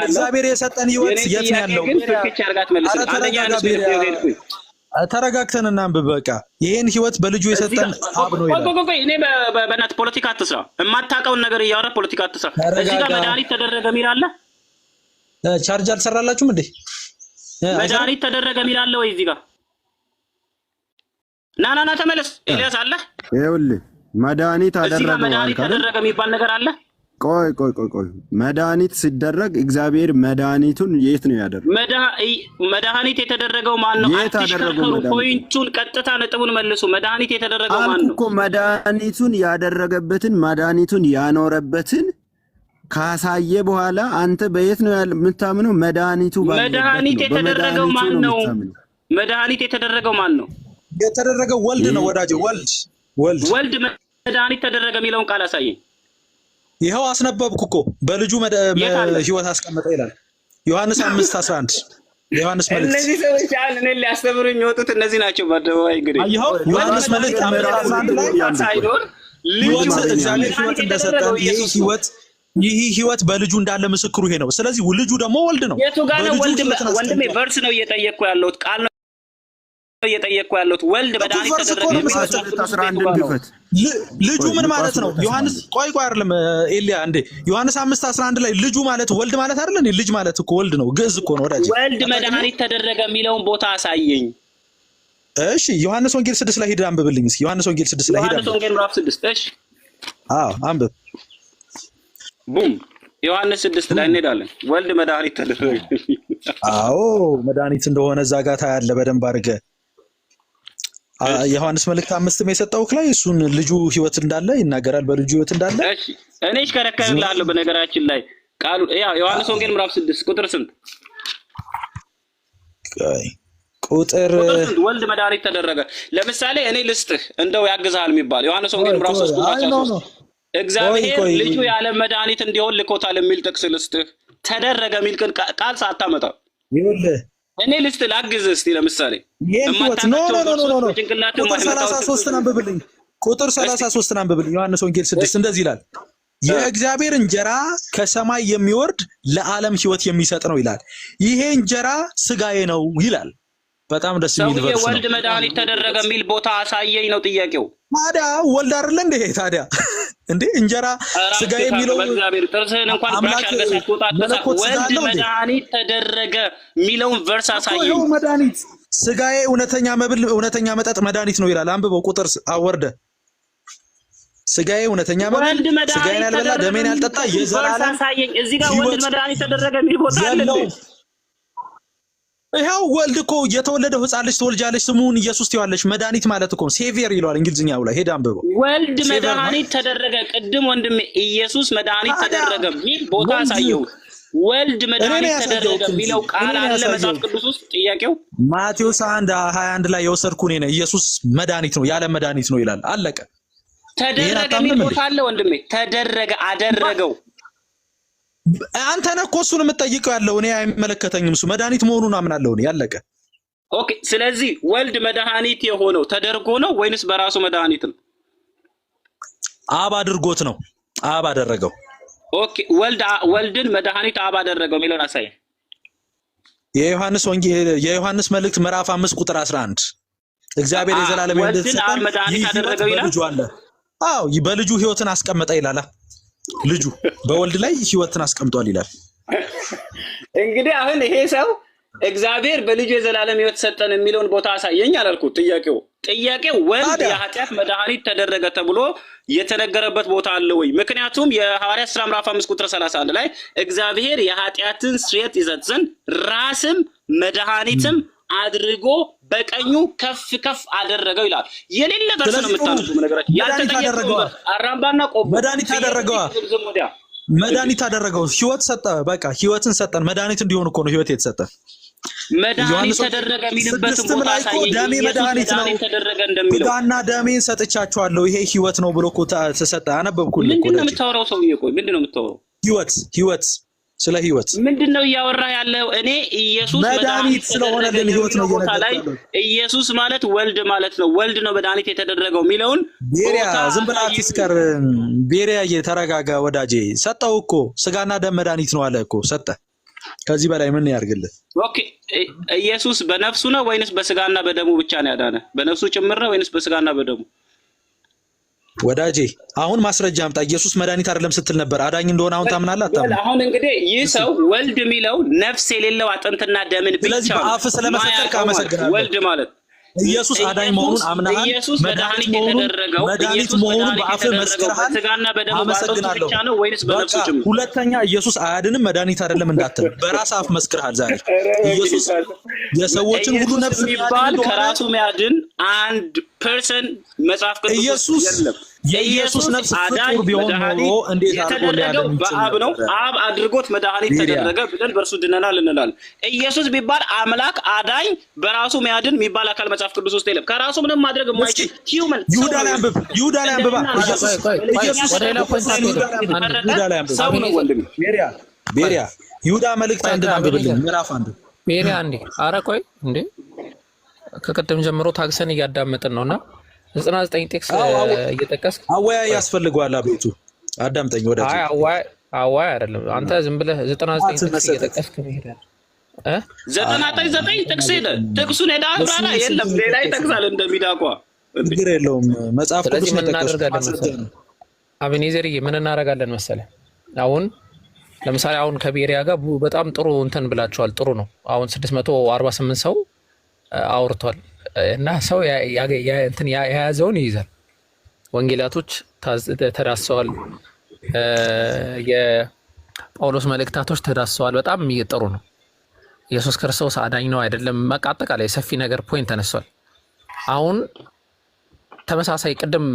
እግዚአብሔር የሰጠን ሕይወት የት ነው ያለው? ተረጋግተን እናንብብ። በቃ ይሄን ሕይወት በልጁ የሰጠን አብ ነው ይላል። እኔ በእናትህ ፖለቲካ አትስራ። የማታውቀውን ነገር እያወራ ፖለቲካ አትስራ። እዚህ ጋር መድኃኒት ተደረገ የሚል አለ። ቻርጅ አልሰራላችሁም እንዴ? መድኃኒት ተደረገ የሚል አለ ወይ? እዚህ ጋር ና ተመለስ። ኤልያስ አለ። ይኸውልህ መድኃኒት አደረገ መድኃኒት ተደረገ የሚባል ነገር አለ። ቆይ መድኃኒት ሲደረግ እግዚአብሔር መድኃኒቱን የት ነው ያደረገው? መድኃኒት የተደረገው ማን ነው? አትሽከርከሩ። ፖይንቱን ቀጥታ ነጥቡን መልሱ። መድኃኒት የተደረገው ማን ነው? እኮ መድኃኒቱን ያደረገበትን መድኃኒቱን ያኖረበትን ካሳየ በኋላ አንተ በየት ነው የምታምነው? መድኃኒቱ መድኃኒት የተደረገው ማን ነው? መድኃኒት የተደረገው ማን ነው? የተደረገው ወልድ ነው ወዳጄ። ወልድ መድኃኒት ተደረገ የሚለውን ቃል አሳየኝ። ይኸው አስነበብኩ እኮ በልጁ ሕይወት አስቀመጠ ይላል ዮሐንስ 5:11 የዮሐንስ መልእክት። እነዚህ ሰዎች እኔ ሊያስተምሩኝ የወጡት እነዚህ ናቸው። በአደባባይ እንግዲህ ዮሐንስ መልእክት 5:11 ላይ ሳይሆን እግዚአብሔር ሕይወት እንደሰጠን ይህ ሕይወት በልጁ እንዳለ ምስክሩ ይሄ ነው። ስለዚህ ልጁ ደግሞ ወልድ ነው። የቱ ጋር ነው ወንድሜ? ቨርስ ነው እየጠየቅኩ ያለሁት፣ ቃል ነው እየጠየቅኩ ያለሁት። ወልድ መድኃኒት ተደረገ ልጁ ምን ማለት ነው? ዮሐንስ ቆይ አይደለም ኤልያ እንዴ ዮሐንስ 5:11 ላይ ልጁ ማለት ወልድ ማለት አይደለ እንዴ? ልጅ ማለት እኮ ወልድ ነው፣ ግዕዝ እኮ ነው ወዳጅ። ወልድ መድኃኒት ተደረገ የሚለውን ቦታ አሳየኝ። እሺ ዮሐንስ ወንጌል 6 ላይ ሂድ አንብብልኝ እስኪ። ዮሐንስ ወንጌል 6 ላይ ሂድ። ዮሐንስ ወንጌል ምዕራፍ 6 እሺ። አንብብ። ቡም ዮሐንስ 6 ላይ እንሄዳለን። ወልድ መድኃኒት ተደረገ። መድኃኒት እንደሆነ እዛ ጋር ታያለህ በደንብ አድርገህ። ዮሐንስ መልእክት 5 የሰጠው ላይ እሱን ልጁ ሕይወት እንዳለ ይናገራል። በልጁ ሕይወት እንዳለ እሺ እኔ እሽከረከርልሃለሁ። በነገራችን ላይ ቃሉ ዮሐንስ ወንጌል ምዕራፍ 6 ቁጥር ስንት? ቁጥር ወልድ መድኃኒት ተደረገ። ለምሳሌ እኔ ልስጥህ እንደው ያግዛል የሚባል ዮሐንስ ወንጌል ምዕራፍ 3 ቁጥር 13 እግዚአብሔር ልጁ ያለ መድኃኒት እንዲሆን ልኮታል የሚል ጥቅስ ልስጥህ። ተደረገ የሚል ቃል ሳታመጣ ይኸውልህ እኔ ልስጥህ ላግዝህ። እስቲ ለምሳሌ ቁጥር 33 አንብብልኝ። ቁጥር 33 አንብብልኝ። ዮሐንስ ወንጌል 6 እንደዚህ ይላል፣ የእግዚአብሔር እንጀራ ከሰማይ የሚወርድ ለዓለም ሕይወት የሚሰጥ ነው ይላል። ይሄ እንጀራ ስጋዬ ነው ይላል። በጣም ደስ የሚል ቨርስ ነው። ወልድ መድኃኒት ተደረገ የሚል ቦታ አሳየኝ ነው ጥያቄው። ታዲያ ወልድ አይደለ እንዴ? ታዲያ እንዴ እንጀራ ስጋዬ የሚለው በእግዚአብሔር ጥርስህን እንኳን ብራሽ አድርገህ ሳትወጣ ወልድ መድኃኒት ተደረገ የሚለውን ቨርስ አሳየኝ። ይሄው መድኃኒት ስጋዬ እውነተኛ መብል እውነተኛ መጠጥ መድኃኒት ነው ይላል። አንብበው ቁጥር አወርደ ስጋዬ እውነተኛ መብል ስጋዬን ያልበላ ደሜን ያልጠጣ የዘላለም አሳየኝ። እዚህ ጋር ወልድ መድኃኒት ተደረገ የሚል ቦታ አለ። ይሄው ወልድ እኮ የተወለደው ሕፃን ልጅ ትወልጃለሽ ስሙን ኢየሱስ ትይዋለሽ። መድኃኒት ማለት እኮ ሴቪየር ይለዋል እንግሊዝኛው ላይ ሄድ አንብበው። ወልድ መድኃኒት ተደረገ። ቅድም ወንድሜ ኢየሱስ መድኃኒት ተደረገ የሚል ቦታ አሳየው። ወልድ መድኃኒት ተደረገ የሚለው ቃል አለ መጽሐፍ ቅዱስ ውስጥ? ጥያቄው ማቴዎስ 1:21 ላይ የወሰድኩ እኔ ነኝ። ኢየሱስ መድኃኒት ነው ያለ መድኃኒት ነው ይላል። አለቀ። ተደረገ የሚል ቦታ አለ ወንድሜ። ተደረገ አደረገው። አንተ ነህ እኮ እሱን የምትጠይቀው ያለው እኔ አይመለከተኝም። እሱ መድኃኒት መሆኑን አምናለሁ እኔ። ያለቀ። ኦኬ። ስለዚህ ወልድ መድኃኒት የሆነው ተደርጎ ነው ወይንስ በራሱ መድኃኒት ነው? አብ አድርጎት ነው። አብ አደረገው። ኦኬ። ወልድን መድኃኒት አብ አደረገው የሚለውን አሳየን። የዮሐንስ ወንጌል የዮሐንስ መልእክት ምዕራፍ 5 ቁጥር 11 እግዚአብሔር የዘላለም ሕይወት ሰጠን መድኃኒት አደረገው ይላል። በልጁ አለ። አዎ በልጁ ሕይወትን አስቀመጠ ይላል። ልጁ በወልድ ላይ ሕይወትን አስቀምጧል ይላል። እንግዲህ አሁን ይሄ ሰው እግዚአብሔር በልጁ የዘላለም ሕይወት ሰጠን የሚለውን ቦታ አሳየኝ አላልኩት። ጥያቄው ወልድ የኃጢአት መድኃኒት ተደረገ ተብሎ የተነገረበት ቦታ አለ ወይ? ምክንያቱም የሐዋርያት ሥራ ምዕራፍ 5 ቁጥር 31 ላይ እግዚአብሔር የኃጢአትን ስርየት ይሰጥ ዘንድ ራስም መድኃኒትም አድርጎ በቀኙ ከፍ ከፍ አደረገው ይላል። የሌለ ተርስ ነው የምታነሱ ነገራችን። ያልተጠየቀው አራምባና ቆቦ መድኃኒት አደረገው ሕይወት ሰጠ። በቃ ሕይወትን ሰጠን። መድኃኒት እንዲሆን እኮ ነው ሕይወት የተሰጠ። መድኃኒት ተደረገ የሚልበት ቦታ ሳይሆን ደሜ መድኃኒት ነው ተደረገ እንደሚለው ሥጋና ደሜን ሰጥቻቸዋለሁ ይሄ ሕይወት ነው ብሎ እኮ ተሰጠ። አነበብኩልህ እኮ። ምንድነው የምታወራው ሰውዬ? ቆይ ምንድነው የምታወራው? ሕይወት ስለ ሕይወት ምንድነው እያወራህ ያለው? እኔ ኢየሱስ መድኃኒት ስለሆነ ግን ሕይወት ነው ቦታ ላይ ኢየሱስ ማለት ወልድ ማለት ነው። ወልድ ነው መድኃኒት የተደረገው የሚለውን ቤሪያ ዝም ብለህ አትስከር። ቤሪያ እየተረጋጋ ወዳጄ። ሰጠው እኮ ሥጋና ደም መድኃኒት ነው አለ እኮ ሰጠ። ከዚህ በላይ ምን ያርግልህ? ኦኬ ኢየሱስ በነፍሱ ነው ወይንስ በሥጋና በደሙ ብቻ ነው ያዳነ? በነፍሱ ጭምር ነው ወይንስ በሥጋና በደሙ? ወዳጄ አሁን ማስረጃ አምጣ። ኢየሱስ መድኃኒት አይደለም ስትል ነበር። አዳኝ እንደሆነ አሁን ታምናለህ አታምንም? አሁን እንግዲህ ይህ ሰው ወልድ የሚለው ነፍስ የሌለው አጥንትና ደምን ብቻ ነው። ስለዚህ በአፍ ስለመሰከርክ አመሰግናለሁ። ወልድ ማለት ኢየሱስ አዳኝ መሆኑን አምናሃል። መድኃኒት መሆኑን በአፍ መስክረሃል። በሥጋና በደሙ አመሰግናለሁ። ብቻ ነው ወይንስ በነፍሱ ጭምር? ሁለተኛ ኢየሱስ አያድንም መድኃኒት አይደለም እንዳትል በራስህ አፍ መስክረሃል። ዛሬ ኢየሱስ የሰዎችን ሁሉ ነፍስ የሚባል ከራሱ የሚያድን አንድ ፐርሰን መጽሐፍ ቅዱስ ኢየሱስ የኢየሱስ ነፍስ ፍጡር ቢሆን ኖሮ እንዴት አድርጎ ሊያድን ይችላል? በአብ ነው። አብ አድርጎት መድኃኒት ተደረገ ብለን በእርሱ ድነናል እንላለን። ኢየሱስ ቢባል አምላክ አዳኝ በራሱ የሚያድን የሚባል አካል መጽሐፍ ቅዱስ ውስጥ የለም። ከራሱ ምንም ማድረግ የማይችል ሂውመን ይሁዳ ላይ አንብብ። ይሁዳ ላይ አንብባ። ኢየሱስ ሰው ነው ወንድም። ቤሪያ ይሁዳ መልእክት አንድ አንብብልኝ ምዕራፍ አንድ ቤሪያ እንዴ። ኧረ ቆይ እንዴ ከቀደም ጀምሮ ታግሰን እያዳመጥን ነውና 99 ቴክስ እየጠቀስክ አወያይ ያስፈልገዋል። አቤቱ አዳምጠኝ ወዳጅ። አወያይ አይደለም አንተ ዝም ብለህ 99 ቴክስ እየጠቀስክ መሄድ አይደል? 99 ቴክስ ሄደ ጥቅሱን ሄዳ አብራራ የለም ሌላ ይጠቅሳል እንደሚዳቋ ችግር የለውም። መጽሐፍ ቅዱስ መጠቀስ አቤኔዘርዬ ምን እናደርጋለን መሰለህ? አሁን ለምሳሌ አሁን ከቤሪያ ጋር በጣም ጥሩ እንትን ብላችኋል። ጥሩ ነው። አሁን 648 ሰው አውርቷል እና ሰው እንትን የያዘውን ይይዛል። ወንጌላቶች ተዳሰዋል። የጳውሎስ መልእክታቶች ተዳሰዋል። በጣም ጥሩ ነው። ኢየሱስ ክርስቶስ አዳኝ ነው አይደለም፣ አጠቃላይ ሰፊ ነገር ፖይንት ተነስቷል። አሁን ተመሳሳይ ቅድም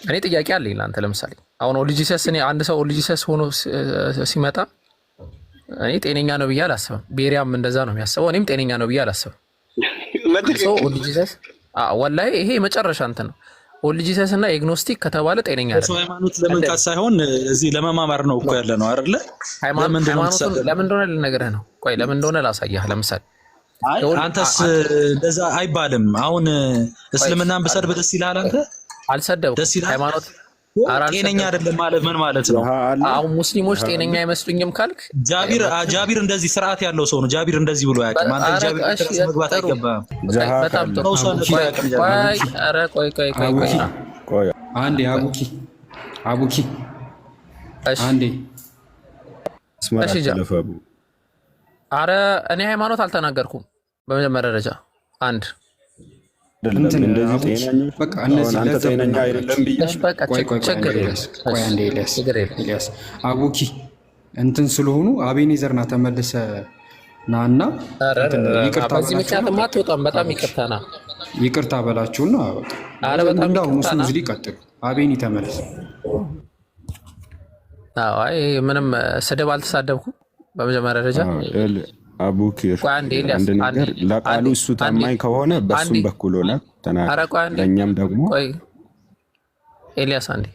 እኔ ጥያቄ አለኝ ለአንተ። ለምሳሌ አሁን ኦሊጂሰስ እኔ አንድ ሰው ኦሊጂሰስ ሆኖ ሲመጣ እኔ ጤነኛ ነው ብዬ አላስብም። ቤሪያም እንደዛ ነው የሚያስበው። እኔም ጤነኛ ነው ብዬ አላስብም። ሰው ኦሊጂሰስ ወላሂ ይሄ የመጨረሻ እንትን ነው። ኦሊጂሰስ እና ኤግኖስቲክ ከተባለ ጤነኛ አይደለም። ሃይማኖት ለመንካት ሳይሆን እዚህ ለመማማር ነው እኮ ያለ ነው አይደለ? ሃይማኖቱን ለምን እንደሆነ ልነግርህ ነው። ቆይ ለምን እንደሆነ ላሳየህ። ለምሳሌ አንተስ እንደዛ አይባልም። አሁን እስልምናን ብሰድብ ደስ ይልሃል? አንተ አልሰደብኩም። ሃይማኖት ጤነኛ አይደለም ማለት ምን ማለት ነው? አሁን ሙስሊሞች ጤነኛ አይመስሉኝም ካልክ ጃቢር እንደዚህ ስርዓት ያለው ሰው ነው። ጃቢር እንደዚህ ብሎ ያውቃል። አንተ ጃቢር ተረስ መግባት አይገባም። በጣም ጥሩ። ኧረ ቆይ አንዴ አቡኪ አንዴ ኧረ እኔ ሃይማኖት አልተናገርኩም። በመጀመሪያ ደረጃ አንድ ኤልያስ አቡኪ እንትን ስለሆኑ አቤኔዘር ና ተመልሰ ናና በዚህ ምክንያትማ አትወጣም። በጣም ይቅርታ ና ይቅርታ በላችሁና ሙስሊም ዝሊ ቀጥሉ። አቤኒ ተመልሰ። አይ ምንም ስድብ አልተሳደብኩም። በመጀመሪያ ደረጃ አቡኪ አንድ ነገር ለቃሉ እሱ ታማኝ ከሆነ በሱም በኩል ሆነ ተናገር። ለኛም ደግሞ ኤልያስ አንዴ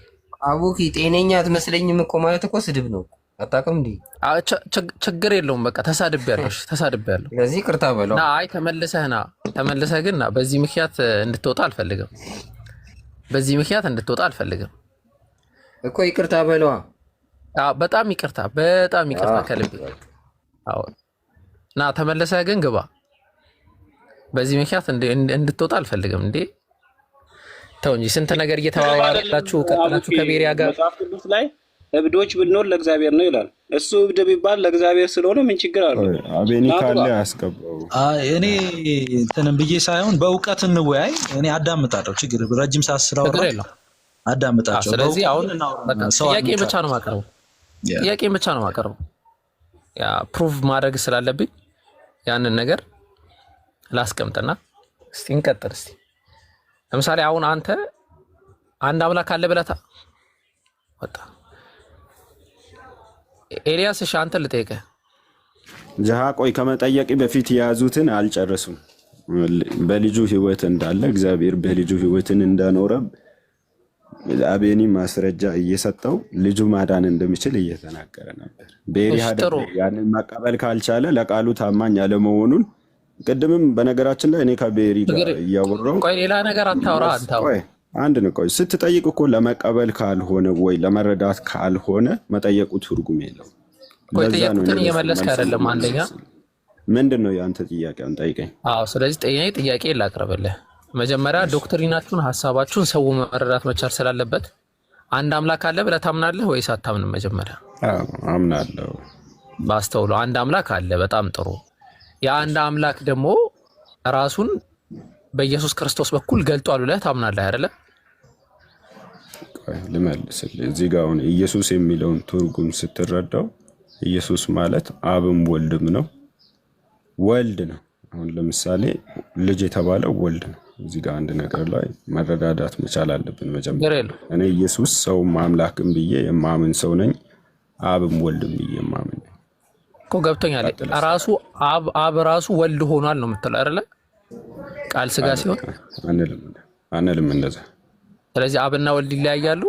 አቡኪ ጤነኛ አትመስለኝም እኮ ማለት እኮ ስድብ ነው። አታውቅም እንዴ? ችግር የለውም። በቃ ተሳድቤያለሁ። ስለዚህ ይቅርታ በለው። አይ ተመልሰህ ግን በዚህ ምክንያት እንድትወጣ አልፈልግም። እኮ ይቅርታ በለዋ። በጣም ይቅርታ ከልቤ። አዎ ና ተመለሰህ ግን ግባ። በዚህ ምክንያት እንድትወጣ አልፈልግም። እንዴ ተው እንጂ ስንት ነገር እየተባባላችሁ ቀጥላችሁ ከቤሪያ ጋር መጽሐፍ ቅዱስ ላይ እብዶች ብንኖር ለእግዚአብሔር ነው ይላል። እሱ እብድ ቢባል ለእግዚአብሔር ስለሆነ ምን ችግር አለው? አቤኒ ካለ ያስገባው። እኔ እንትንም ብዬ ሳይሆን በእውቀት እንወያይ። እኔ አዳምጣለሁ። ችግር ረጅም ሰዓት ስላወራ አዳምጣቸው። ስለዚህ አሁን ጥያቄ ብቻ ነው ማቀርበው። ጥያቄ ብቻ ነው ማቀርበው። ያ ፕሩቭ ማድረግ ስላለብኝ ያንን ነገር ላስቀምጥና እስቲ እንቀጥል። እስቲ ለምሳሌ አሁን አንተ አንድ አምላክ አለ ብለህ ወጣ ኤልያስ፣ እሺ አንተ ልጠይቅህ። ጃሃ ቆይ ከመጠየቅ በፊት የያዙትን አልጨረሱም። በልጁ ህይወት እንዳለ እግዚአብሔር በልጁ ህይወትን እንዳኖረ አቤኒ ማስረጃ እየሰጠው ልጁ ማዳን እንደሚችል እየተናገረ ነበር። ቤሪያ ያንን መቀበል ካልቻለ ለቃሉ ታማኝ ያለመሆኑን ቅድምም በነገራችን ላይ እኔ ከቤሪ ጋር እያወራሁ ቆይ ሌላ ነገር አታውራ። ቆይ አንድ ነው። ቆይ ስትጠይቅ እኮ ለመቀበል ካልሆነ ወይ ለመረዳት ካልሆነ መጠየቁ ትርጉም የለው። ቆይ ጥያቄውን እየመለስክ አይደለም። አንደኛ ምንድን ነው የአንተ ጥያቄ? አንተ ጠይቀኝ። አዎ፣ ስለዚህ ጥያቄ ላቅርብልህ። መጀመሪያ ዶክትሪናችሁን፣ ሀሳባችሁን ሰው መረዳት መቻል ስላለበት አንድ አምላክ አለ ብለህ ታምናለህ ወይስ አታምንም? መጀመሪያ አምናለሁ። ባስተውሎ አንድ አምላክ አለ። በጣም ጥሩ። የአንድ አምላክ ደግሞ ራሱን በኢየሱስ ክርስቶስ በኩል ገልጧል ብለህ ታምናለህ አይደለ? ልመልስልህ። እዚህ ጋር አሁን ኢየሱስ የሚለውን ትርጉም ስትረዳው ኢየሱስ ማለት አብም ወልድም ነው። ወልድ ነው። አሁን ለምሳሌ ልጅ የተባለው ወልድ ነው። እዚህ ጋር አንድ ነገር ላይ መረዳዳት መቻል አለብን። መጀመሪያ እኔ ኢየሱስ ሰውም አምላክም ብዬ የማምን ሰው ነኝ። አብም ወልድም ብዬ የማምን ነኝ እኮ ገብቶኛል። ራሱ አብ ራሱ ወልድ ሆኗል ነው የምትለው አይደለ? ቃል ስጋ ሲሆን አንልም እንደዛ። ስለዚህ አብና ወልድ ይለያያሉ?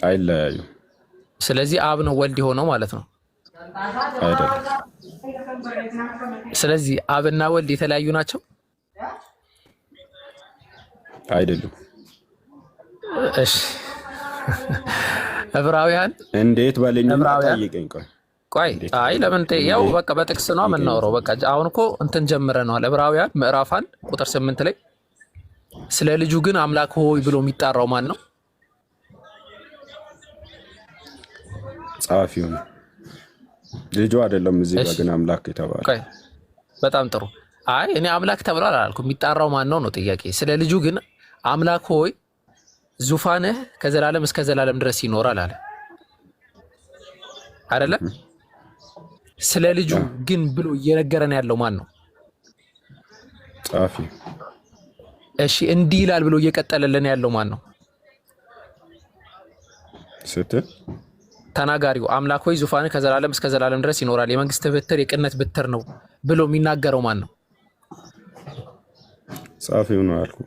አይለያዩ። ስለዚህ አብ ነው ወልድ የሆነው ማለት ነው አይደለም? ስለዚህ አብና ወልድ የተለያዩ ናቸው አይደሉም? እሺ ዕብራውያን እንዴት ባለኝ ጠይቀኝ። ቆይ አይ ለምን ያው በቃ በጥቅስ ነው የምናወራው። በቃ አሁን እኮ እንትን ጀምረናል። ዕብራውያን ምዕራፍ 1 ቁጥር 8 ላይ ስለ ልጁ ግን አምላክ ሆይ ብሎ የሚጣራው ማን ነው? ጸሐፊው ነው። ልጁ አይደለም። እዚህ ጋር ግን አምላክ የተባለ። ቆይ በጣም ጥሩ። አይ እኔ አምላክ ተብሏል አላልኩም። የሚጣራው ማን ነው ነው ጥያቄ። ስለ ልጁ ግን አምላክ ሆይ ዙፋንህ ከዘላለም እስከ ዘላለም ድረስ ይኖራል አለ አይደለ? ስለ ልጁ ግን ብሎ እየነገረን ያለው ማን ነው? ጻፊ። እሺ እንዲህ ይላል ብሎ እየቀጠለልን ያለው ማን ነው? ስትል ተናጋሪው አምላክ ሆይ ዙፋንህ ከዘላለም እስከ ዘላለም ድረስ ይኖራል፣ የመንግስት በትር የቅነት በትር ነው ብሎ የሚናገረው ማን ነው? ጻፊው ነው አልኩ።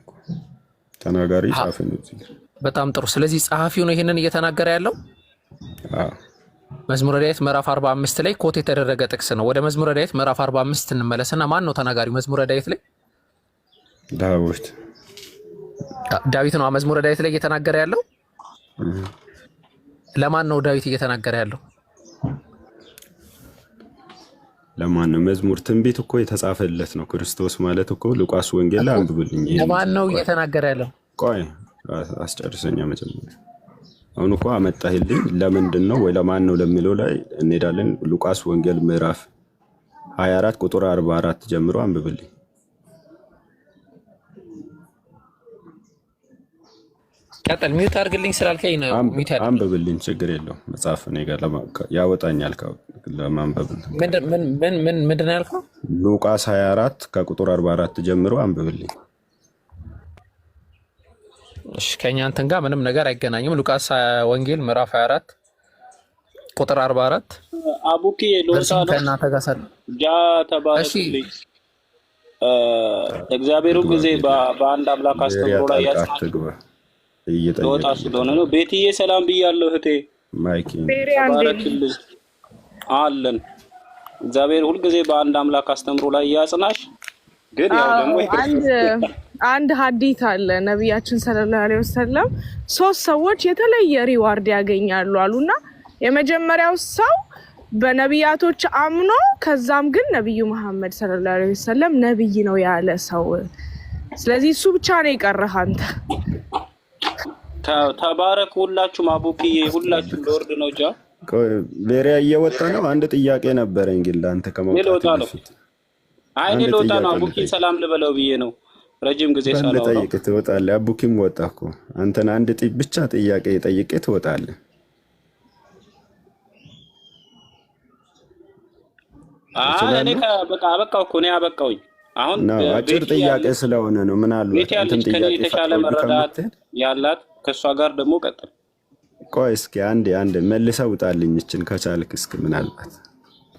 ተናጋሪ ጻፊ ነው። በጣም ጥሩ። ስለዚህ ጸሐፊው ነው ይሄንን እየተናገረ ያለው። መዝሙረ ዳዊት ምዕራፍ 45 ላይ ኮት የተደረገ ጥቅስ ነው። ወደ መዝሙረ ዳዊት ምዕራፍ 45 እንመለስና ማን ነው ተናጋሪው? መዝሙረ ዳዊት ላይ ዳዊት ነው መዝሙረ ዳዊት ላይ እየተናገረ ያለው። ለማን ነው ዳዊት እየተናገረ ያለው? ለማን ነው? መዝሙር ትንቢት እኮ የተጻፈለት ነው። ክርስቶስ ማለት እኮ ሉቃስ ወንጌል ላይ አንብብልኝ። ለማን ነው እየተናገረ ያለው? ቆይ አስጨርሰኛ መጀመሪያ። አሁን እኮ አመጣህልኝ። ለምንድን ነው ወይ ለማን ነው ለሚለው ላይ እንሄዳለን። ሉቃስ ወንጌል ምዕራፍ 24 ቁጥር 44 ጀምሮ አንብብልኝ። ቀጥል። ሚውት አድርግልኝ ስላልከኝ ነው ሚውት አድርግ። አንብብልኝ፣ ችግር የለውም። መጽሐፍ እኔ ጋር ያወጣኛል ለማንበብ። ምንድን ነው ያልከው? ሉቃስ 24 ከቁጥር 44 ጀምሮ አንብብልኝ። እሺ ከኛ እንትን ጋር ምንም ነገር አይገናኝም። ሉቃስ ወንጌል ምዕራፍ 24 ቁጥር 44 አቡኪ ሎንሳሎ ከእናንተ ጋር ሰል ጃ ተባረክልኝ። እግዚአብሔሩ ጊዜ በአንድ አምላክ አስተምሮ ላይ ያስቀምጥ ለወጣ ስለሆነ ነው። ቤትዬ ሰላም ብያለሁ እህቴ። ማይኪ ተባረክልኝ አለን። እግዚአብሔር ሁልጊዜ በአንድ አምላክ አስተምሮ ላይ ያጽናሽ። ግን ያው ደግሞ አንድ ሐዲት አለ። ነብያችን ሰለላሁ ዐለይሂ ወሰለም 3 ሰዎች የተለየ ሪዋርድ ያገኛሉ አሉና የመጀመሪያው ሰው በነቢያቶች አምኖ ከዛም ግን ነብዩ መሐመድ ሰለላሁ ዐለይሂ ወሰለም ነብይ ነው ያለ ሰው። ስለዚህ እሱ ብቻ ነው የቀረህ አንተ። ተባረክ ሁላችሁም። አቡኪዬ ሁላችሁም ለወርድ ነው ጃ ቤሪያ እየወጣ ነው። አንድ ጥያቄ ነበረኝ ግን ለአንተ ከመውጣት በፊት እኔ ልወጣ ነው። አቡኪ ሰላም ልበለው ብዬ ነው። ረጅም ጊዜ ሳላወራ ጠይቄ ትወጣለህ። አቡኪም ወጣ እኮ አንተን አንድ ብቻ ጥያቄ ጠይቄ ትወጣለህ። እኔ አበቃው እኮ ነው ያበቃውኝ። አሁን አጭር ጥያቄ ስለሆነ ነው። ምናልባት አንተን ጥያቄ የተሻለ መረዳት ያላት ከሷ ጋር ደግሞ ቀጥል። ቆይ እስኪ አንዴ መልሰህ ውጣልኝ እችን ከቻልክ እስኪ። ምናልባት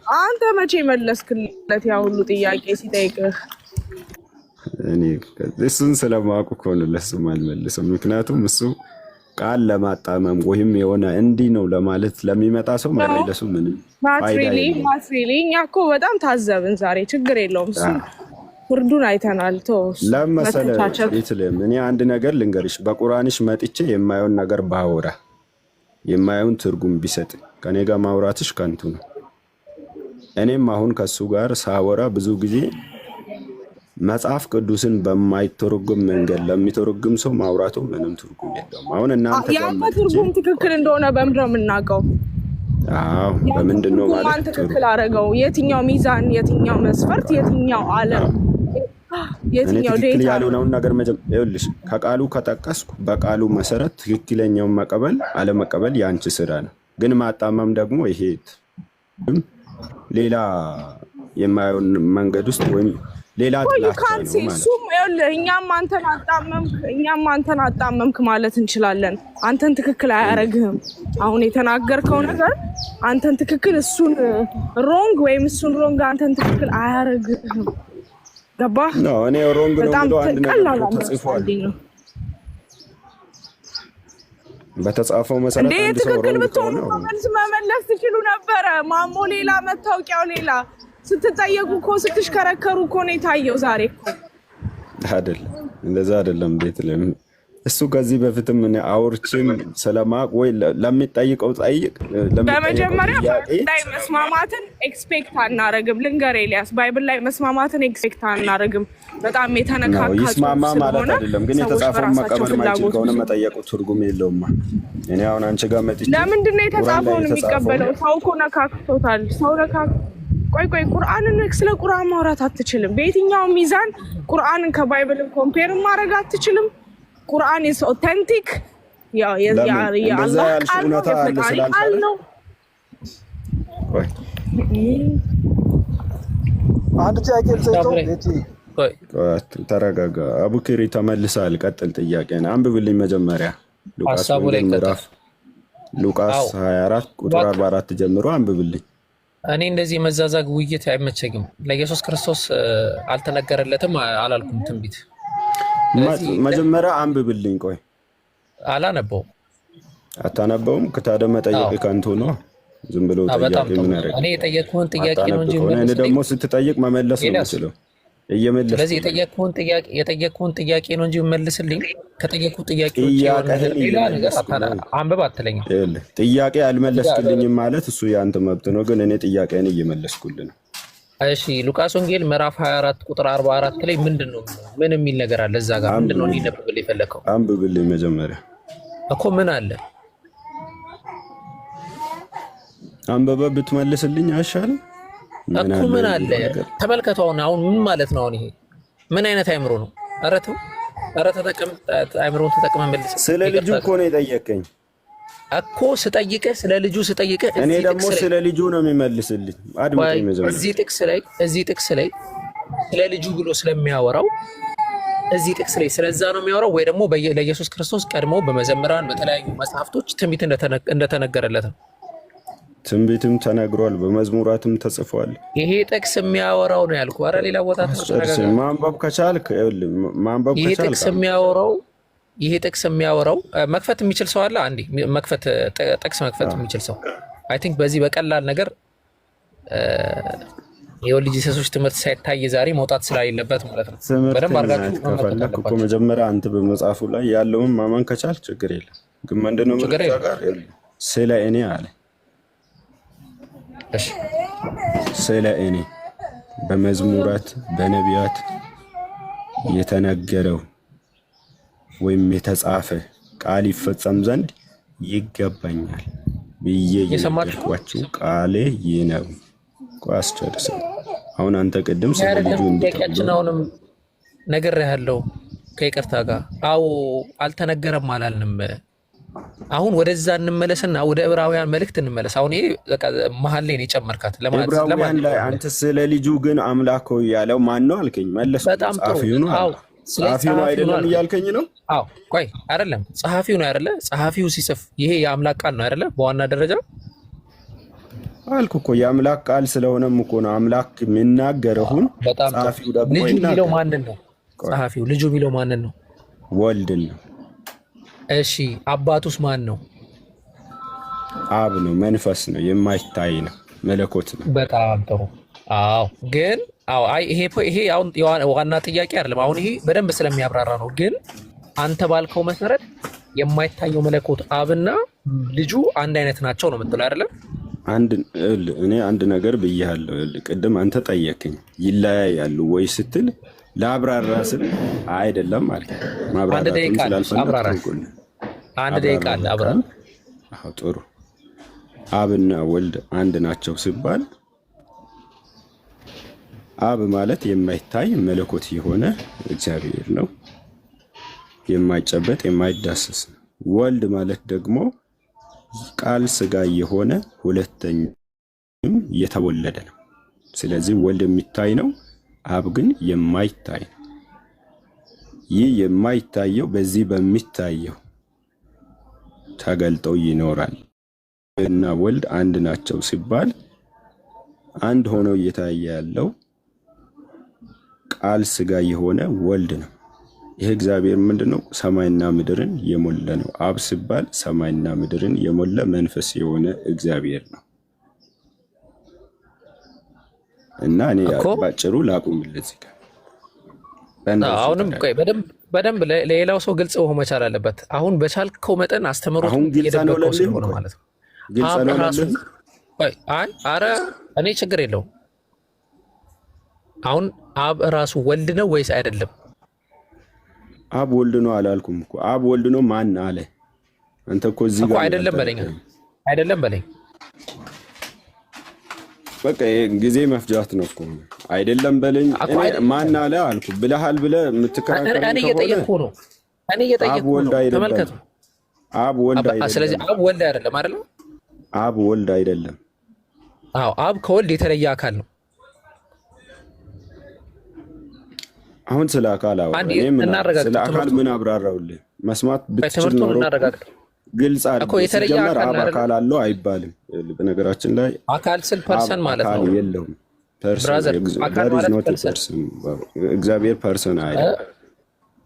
አንተ መቼ መለስክለት ያ ሁሉ ጥያቄ ሲጠይቅህ? እኔ እሱን ስለማውቅ እኮ ነው ለሱም አልመልስም። ምክንያቱም እሱ ቃል ለማጣመም ወይም የሆነ እንዲህ ነው ለማለት ለሚመጣ ሰው መመለሱ ምንም ማትሪሊ እኛ እኮ በጣም ታዘብን ዛሬ። ችግር የለውም እሱ ፍርዱን አይተናል። ለምሳሌ እኔ አንድ ነገር ልንገርሽ፣ በቁርአንሽ መጥቼ የማየውን ነገር ባወራ የማየውን ትርጉም ቢሰጥ ከኔ ጋር ማውራትሽ ከንቱ ነው። እኔም አሁን ከሱ ጋር ሳወራ ብዙ ጊዜ መጽሐፍ ቅዱስን በማይተረጎም መንገድ ለሚተረጎም ሰው ማውራቱ ምንም ትርጉም የለውም። አሁን እናንተ ያንተ ትርጉም ትክክል እንደሆነ በምንድን ነው የምናውቀው? አዎ በምንድን ነው ማለት ማን ትክክል አደረገው? የትኛው ሚዛን፣ የትኛው መስፈርት፣ የትኛው ዓለም፣ የትኛው ትክክል ያልሆነውን ነገር ይኸውልሽ፣ ከቃሉ ከጠቀስኩ በቃሉ መሰረት ትክክለኛውን መቀበል አለመቀበል ያንቺ ስራ ነው። ግን ማጣመም ደግሞ ይሄ ሌላ የማየውን መንገድ ውስጥ ወይም ሌላ ጥላቻ ነው ማለት። እኛም አንተን አጣመምክ ማለት እንችላለን። አንተን ትክክል አያረግህም። አሁን የተናገርከው ነገር አንተን ትክክል እሱን ሮንግ ወይም እሱን ሮንግ አንተን ትክክል አያረግህም። ገባህ? ነው እኔ ሮንግ ነው ብሎ አንድ ነገር ተጽፏል። በተጻፈው መሰረት አንድ ሰው ትክክል ብትሆኑ መመለስ ትችሉ ነበረ። ማሞ ሌላ መታወቂያው ሌላ ስትጠየቁ እኮ ስትሽከረከሩ እኮ ነው የታየው። ዛሬ እኮ አይደለም እንደዛ አይደለም። ቤት እሱ ከዚህ በፊትም እኔ አውርቼም ስለማቅ ወይ ለሚጠይቀው ጠይቅ። በመጀመሪያ ላይ መስማማትን ኤክስፔክት አናረግም። ልንገር ኤልያስ፣ ባይብል ላይ መስማማትን ኤክስፔክት አናረግም። በጣም የተነካካ ይስማማ ማለት አይደለም። ግን የተጻፈውን መቀበል ማይችል ከሆነ መጠየቁ ትርጉም የለውም። እኔ አሁን አንቺ ጋር መጥቼ ለምንድን ነው የተጻፈውን የሚቀበለው? ሰው እኮ ነካክቶታል። ሰው ቆይ ቁርአንን ስለ ቁርአን ማውራት አትችልም። በየትኛው ሚዛን ቁርአንን ከባይብልን ኮምፔር ማድረግ አትችልም። ቁርአን is authentic የአላህ ቃል ነው፣ የፈጣሪ ቃል ነው። አንድ ጥያቄ ተረጋጋ። አቡኪሪ ተመልሰሃል። ቀጥል። ጥያቄን አንብብልኝ መጀመሪያ። ሉቃስ 24 ቁጥር 44 ጀምሮ አንብብልኝ። እኔ እንደዚህ መዛዛግ ውይይት አይመቸኝም። ለኢየሱስ ክርስቶስ አልተነገረለትም አላልኩም ትንቢት። መጀመሪያ አንብብልኝ። ቆይ አላነበውም። አታነበውም? ከታዲያ መጠየቅ ከንቱ ነው። ዝም ብሎ ጥያቄ ምን ያደርጋል? እኔ የጠየቅኩህን ጥያቄ ነው እንጂ እኔ ደግሞ ስትጠይቅ መመለስ ነው የምችለው። እየመለስኩ ስለዚህ የጠየቅኩህን ጥያቄ ነው እንጂ መልስልኝ። ከጠየቅኩህ ጥያቄ ሌላ ነገር አንብብ አትለኝም። ጥያቄ አልመለስክልኝም ማለት እሱ የአንተ መብት ነው። ግን እኔ ጥያቄን እየመለስኩልህ ነው። እሺ ሉቃስ ወንጌል ምዕራፍ 24 ቁጥር 44 ላይ ምንድነው? ምን የሚል ነገር አለ እዛ ጋር? ምንድነው እንዲነበብል የፈለከው? አንብብልኝ መጀመሪያ እኮ ምን አለ? አንበበ ብትመልስልኝ አይሻልም እኮ? ምን አለ ተመልከቱ። አሁን ምን ማለት ነው? አሁን ይሄ ምን አይነት አእምሮ ነው? ኧረ ተጠቀም፣ አእምሮን ተጠቅመህ መልስ። ስለ ልጁ እኮ ነው የጠየቀኝ እኮ ስጠይቅህ፣ ስለ ልጁ ስጠይቅህ፣ እኔ ደግሞ ስለ ልጁ ነው የሚመልስልኝ። አድምጠኝ መጀመሪያ። እዚህ ጥቅስ ላይ ስለ ልጁ ብሎ ስለሚያወራው እዚህ ጥቅስ ላይ ስለዛ ነው የሚያወራው፣ ወይ ደግሞ ለኢየሱስ ክርስቶስ ቀድሞ በመዘምራን በተለያዩ መጽሐፍቶች ትንቢት እንደተነገረለት ነው። ትንቢትም ተነግሯል፣ በመዝሙራትም ተጽፏል። ይሄ ጥቅስ የሚያወራው ነው ያልኩህ። ኧረ ሌላ ቦታ ማንበብ ከቻልክ ይሄ ጥቅስ የሚያወራው መክፈት የሚችል ሰው አለ? አንዴ ጥቅስ መክፈት የሚችል ሰው አይ ቲንክ በዚህ በቀላል ነገር የወልድ ኢየሱስ ትምህርት ሳይታይ ዛሬ መውጣት ስላሌለበት ማለት ነው። በደንብ አድርጋችሁ ከፈለክ እኮ መጀመሪያ አንተ በመጽሐፉ ላይ ያለውን ማመን ከቻል ችግር የለም። ግን ምንድነው ስለ እኔ አለ እሺ ስለ እኔ በመዝሙራት በነቢያት የተነገረው ወይም የተጻፈ ቃል ይፈጸም ዘንድ ይገባኛል ብዬ የነገርኳችሁ ቃሌ ይህ ነው። አስጨርስ። አሁን አንተ ቅድም ስለ ልጁ ጥያቄያችንውንም ነግሬሃለሁ ከይቅርታ ጋር። አዎ አልተነገረም አላልንም። አሁን ወደዛ እንመለስና ወደ ዕብራውያን መልእክት እንመለስ። አሁን ይሄ መሀል ላይ ነው የጨመርካት ዕብራውያን ላይ አንተ ስለ ልጁ ግን አምላክ ሆይ ያለው ማን ነው አልከኝ። መለስ። በጣም ጥሩ። አዎ ጸሐፊው ነው አይደለም እያልከኝ ነው? አዎ ቆይ አይደለም ጸሐፊው ነው አይደለ? ጸሐፊው ሲጽፍ ይሄ የአምላክ ቃል ነው አይደለ? በዋና ደረጃ አልኩ እኮ የአምላክ ቃል ስለሆነም እኮ ነው አምላክ የሚናገረውን። ጸሐፊው ደግሞ ልጁ የሚለው ማንን ነው? ጸሐፊው ልጁ የሚለው ማንን ነው? ወልድን ነው። እሺ አባቱስ ማን ነው? አብ ነው። መንፈስ ነው። የማይታይ ነው። መለኮት ነው። በጣም ጥሩ። አዎ ግን አዎ ይሄ አሁን ዋና ጥያቄ አይደለም። አሁን ይሄ በደንብ ስለሚያብራራ ነው። ግን አንተ ባልከው መሰረት የማይታየው መለኮት አብና ልጁ አንድ አይነት ናቸው ነው የምትለው አይደለም? እኔ አንድ ነገር ብያለሁ። ቅድም አንተ ጠየቅኝ ይለያያሉ ወይ ስትል ለአብራራ ስል አይደለም ማለት ማብራራቱን ስላልፈለግኩ አንድ ደቂቃ አለ አብራራ። ጥሩ። አብና ወልድ አንድ ናቸው ሲባል አብ ማለት የማይታይ መለኮት የሆነ እግዚአብሔር ነው፣ የማይጨበጥ የማይዳሰስ ነው። ወልድ ማለት ደግሞ ቃል ሥጋ የሆነ ሁለተኛም የተወለደ ነው። ስለዚህ ወልድ የሚታይ ነው፣ አብ ግን የማይታይ ነው። ይህ የማይታየው በዚህ በሚታየው ተገልጦ ይኖራል እና ወልድ አንድ ናቸው ሲባል አንድ ሆኖ እየታየ ያለው ቃል ሥጋ የሆነ ወልድ ነው። ይሄ እግዚአብሔር ምንድነው? ሰማይና ምድርን የሞላ ነው። አብ ሲባል ሰማይና ምድርን የሞላ መንፈስ የሆነ እግዚአብሔር ነው። እና እኔ ባጭሩ ላቁምልህ እዚህ ጋር። አሁንም ቆይ በደንብ ለሌላው ሰው ግልጽ መሆን መቻል አለበት። አሁን በቻልከው መጠን አስተምሮት እየደበቀው ስለሆነ ማለት ነው። ግልጽ ነው ለልህ። አረ እኔ ችግር የለውም። አሁን አብ ራሱ ወልድ ነው ወይስ አይደለም? አብ ወልድ ነው አላልኩም እኮ። አብ ወልድ ነው ማን አለ? አንተ እኮ እዚህ ጋር አይደለም በለኝ፣ አይደለም በለኝ። በቃ ጊዜ መፍጃት ነው እኮ። አይደለም በለኝ። ማን አለ አልኩ። ብለሃል ብለህ የምትከራከረኝ እኔ እየጠየቅኩ ነው። እኔ እየጠየቅኩ ነው። ተመልከቱ። አብ ወልድ አይደለም። ስለዚህ አብ ወልድ አይደለም አይደል? አብ ወልድ አይደለም። አዎ አብ ከወልድ የተለየ አካል ነው። አሁን ስለ አካል ስለ አካል ምን አብራራውልህ? መስማት ብትችል ኖሮ ግልጽ አድርገህ አብ አካል አለው አይባልም። በነገራችን ላይ አካል ስል ፐርሰን ማለት ነው። የለውም እግዚአብሔር ፐርሰን አይደለም።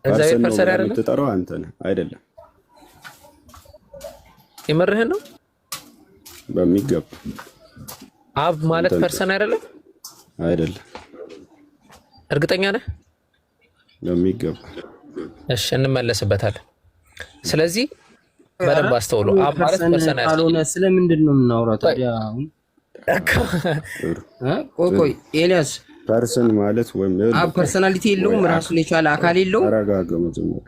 ፐርሰን ነው የምትጠራው አንተ ነህ አይደለም። የምርህን ነው? በሚገባ አብ ማለት ፐርሰን አይደለም። አይደለም። እርግጠኛ ነህ? በሚገባ። እሺ እንመለስበታለን። ስለዚህ በደንብ አስተውሎ አብ ማለት ፐርሰን አይደለም። ስለምንድን ነው የምናወራው ታዲያ? ቆይ ኤልያስ ፐርሰን ማለት ወይም አብ ፐርሰናሊቲ የለውም፣ ራሱን የቻለ አካል የለውም። ተረጋጋ። መጀመሪያ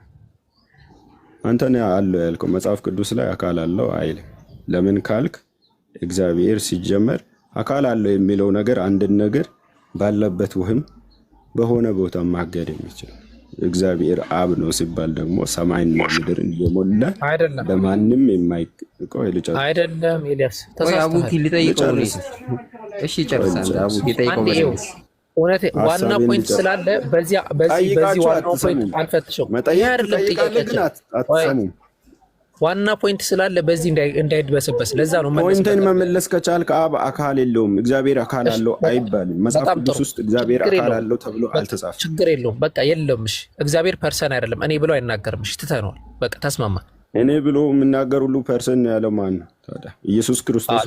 አንተ ነህ አለው ያልከው መጽሐፍ ቅዱስ ላይ አካል አለው አይልም። ለምን ካልክ እግዚአብሔር ሲጀመር አካል አለው የሚለው ነገር አንድን ነገር ባለበት ወህም በሆነ ቦታ ማገድ የሚችል እግዚአብሔር አብ ነው ሲባል ደግሞ ሰማይና ምድርን የሞላ በማንም የማይቆይ አይደለም። ኤልያስ አቡኪ ሊጠይቀው ነው። እሺ ጨርሰን አቡኪ ጠይቀው ማለት እውነት ዋና ፖይንት ስላለ በዚህ ዋና ፖይንት አንፈትሽው። አይደለም ጥያቄያችን አትሰሙም። ዋና ፖይንት ስላለ በዚህ እንዳይድበስበስ ለዛ ነው ፖይንትን መመለስ ከቻልክ አብ አካል የለውም እግዚአብሔር አካል አለው አይባልም። መጽሐፍ ቅዱስ ውስጥ እግዚአብሔር አካል አለው ተብሎ አልተጻፈም። ችግር የለውም በቃ የለውም። እሺ እግዚአብሔር ፐርሰን አይደለም እኔ ብሎ አይናገርም። እሺ ትተነዋል። በቃ ተስማማ። እኔ ብሎ የምናገር ሁሉ ፐርሰን ያለው ማን ነው ታዲያ? ኢየሱስ ክርስቶስ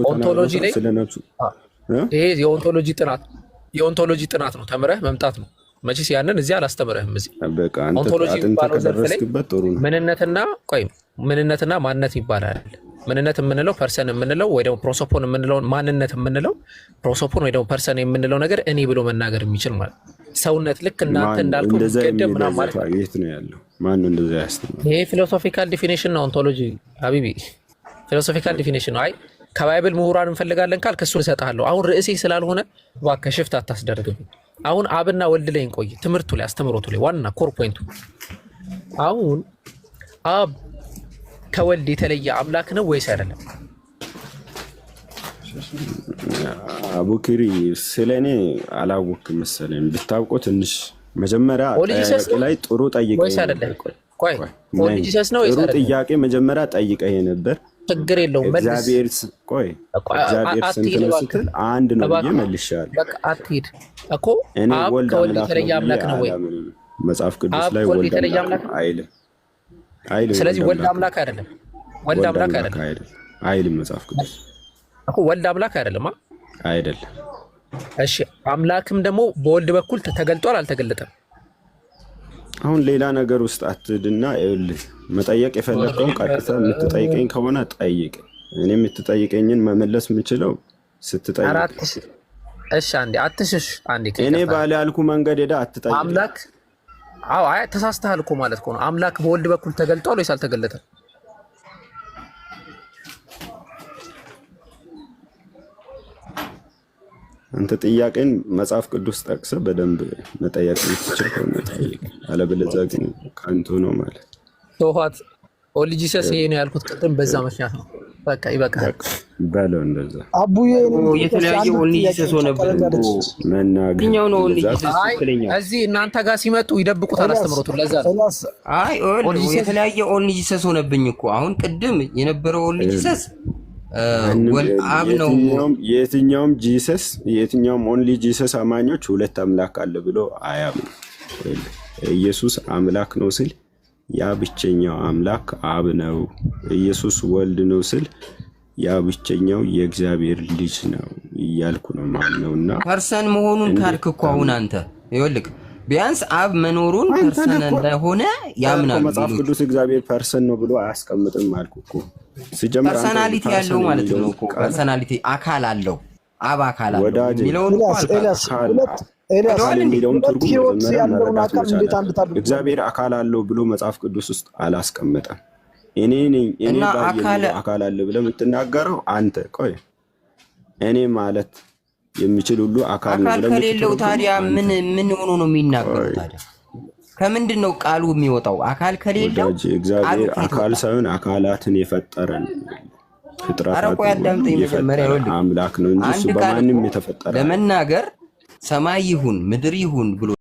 ኦንቶሎጂ ላይ ስለነሱ ይሄ የኦንቶሎጂ ጥናት ነው። ተምረህ መምጣት ነው። መቼስ ያንን እዚህ አላስተምረህም። እዚህ ኦንቶሎጂ የሚባለው ዘርፍ ላይ ምንነትና ማንነት ይባላል። ምንነት የምንለው ፐርሰን የምንለው ወይ ደግሞ ፕሮሶፖን የምንለው ማንነት የምንለው ፕሮሶፖን ወይ ደግሞ ፐርሰን የምንለው ነገር እኔ ብሎ መናገር የሚችል ማለት ሰውነት ልክ እናንተ እንዳልከው ገደም ምናምን ማለት የት ነው ያለው? ማን ነው እንደዛ ያስተምራል? ይሄ ፊሎሶፊካል ዲፊኒሽን ነው። ኦንቶሎጂ ሀቢቢ ፊሎሶፊካል ዲፊኒሽን ነው። አይ ከባይብል ምሁራን እንፈልጋለን ካልክ እሱን እሰጥሃለሁ። አሁን ርዕሴ ስላልሆነ እባክህ ሽፍት አታስደርግም። አሁን አብና ወልድ ላይ እንቆይ። ትምህርቱ ላይ አስተምሮቱ ላይ ዋና ኮር ፖይንቱ አሁን አብ ከወልድ የተለየ አምላክ ነው ወይስ አይደለም? አቡኪሪ ስለኔ አላወቅም መሰለኝ። ብታውቁ ትንሽ መጀመሪያ ጥያቄ ላይ ጥሩ ጠይቀኝ ወይስ አይደለም? ቆይ ኦንሊ ጂሰስ ነው ወይስ አይደለም? ጥሩ ጥያቄ መጀመሪያ ጠይቀኝ ነበር። ችግር የለውም መልስ። እግዚአብሔር ስንት ነው ስትል አንድ ነው ብዬ መልሻለሁ። በቃ አትሂድ እኮ አብ ከወልድ የተለየ አምላክ ነው ወይ? መጽሐፍ ቅዱስ ላይ ወልድ የተለየ አምላክ አይልም። ስለዚህ ወልድ አምላክ አይደለም። ወልድ አምላክ አይልም መጽሐፍ ቅዱስ እኮ ወልድ አምላክ አይደለም አይደለም። እሺ አምላክም ደግሞ በወልድ በኩል ተገልጧል አልተገለጠም? አሁን ሌላ ነገር ውስጥ አትድና ይኸውልህ መጠየቅ የፈለግከውን ቀጥታ የምትጠይቀኝ ከሆነ ጠይቅ። እኔ የምትጠይቀኝን መመለስ የምችለው ስትጠይቅ። እሺ አንዴ አትሽሽ። አንዴ እኔ ባለ ያልኩ መንገድ ሄዳ አትጠይቅ። አምላክ አይ ተሳስተሃል እኮ ማለት ነው። አምላክ በወልድ በኩል ተገልጧል ወይስ አልተገለጠም? አንተ ጥያቄን መጽሐፍ ቅዱስ ጠቅሰህ በደንብ መጠየቅ የምትችል ከሆነ ጠይቅ። አለበለዚያ ግን ከንቱ ነው ማለት ተውኋት። ኦንሊ ጂሰስ ይሄ ነው ያልኩት ቅድም በዛ ምክንያት ነው። በቃ ይበቃል በለው እንደዛ። አቡዬ የተለያየ ኦንሊ ጂሰስ ሆነብን መናገር ነው። ኦንሊ ጂሰስ ትክክለኛ እዚህ እናንተ ጋር ሲመጡ ይደብቁታል አስተምሮቱን። ለዛ ነው አይ የተለያየ ኦንሊ ጂሰስ ሆነብኝ እኮ አሁን ቅድም የነበረው ኦንሊ ጂሰስ አብ ነው። የትኛውም ኦንሊ ጂሰስ አማኞች ሁለት አምላክ አለ ብሎ አያምኑ። ኢየሱስ አምላክ ነው ስል ያ ብቸኛው አምላክ አብ ነው። ኢየሱስ ወልድ ነው ስል ያ ብቸኛው የእግዚአብሔር ልጅ ነው እያልኩ ነው ማምነውና ፐርሰን መሆኑን ካልክ እኮ አሁን አንተ ይኸውልህ ቢያንስ አብ መኖሩን ፐርሰን እንደሆነ ያምናል። መጽሐፍ ቅዱስ እግዚአብሔር ፐርሰን ነው ብሎ አያስቀምጥም አልኩ እኮ። ሲጀምር ፐርሰናሊቲ ያለው ማለት ነው እኮ ፐርሰናሊቲ አካል አለው። አብ አካል አለው የሚለውን እግዚአብሔር አካል አለው ብሎ መጽሐፍ ቅዱስ ውስጥ አላስቀመጠም። እኔ አካል አለ ብለህ የምትናገረው አንተ። ቆይ እኔ ማለት የሚችል ሁሉ አካል ነው ብለህ ከሌለው ታዲያ ምን ሆኖ ነው የሚናገረው ታዲያ? ከምንድን ነው ቃሉ የሚወጣው? አካል ከሌለው እግዚአብሔር አካል ሳይሆን አካላትን የፈጠረ ነው። ፍጥረታትን የፈጠረ አምላክ ነው እንጂ እሱ በማንም የተፈጠረ ለመናገር ሰማይ ይሁን ምድር ይሁን ብሎ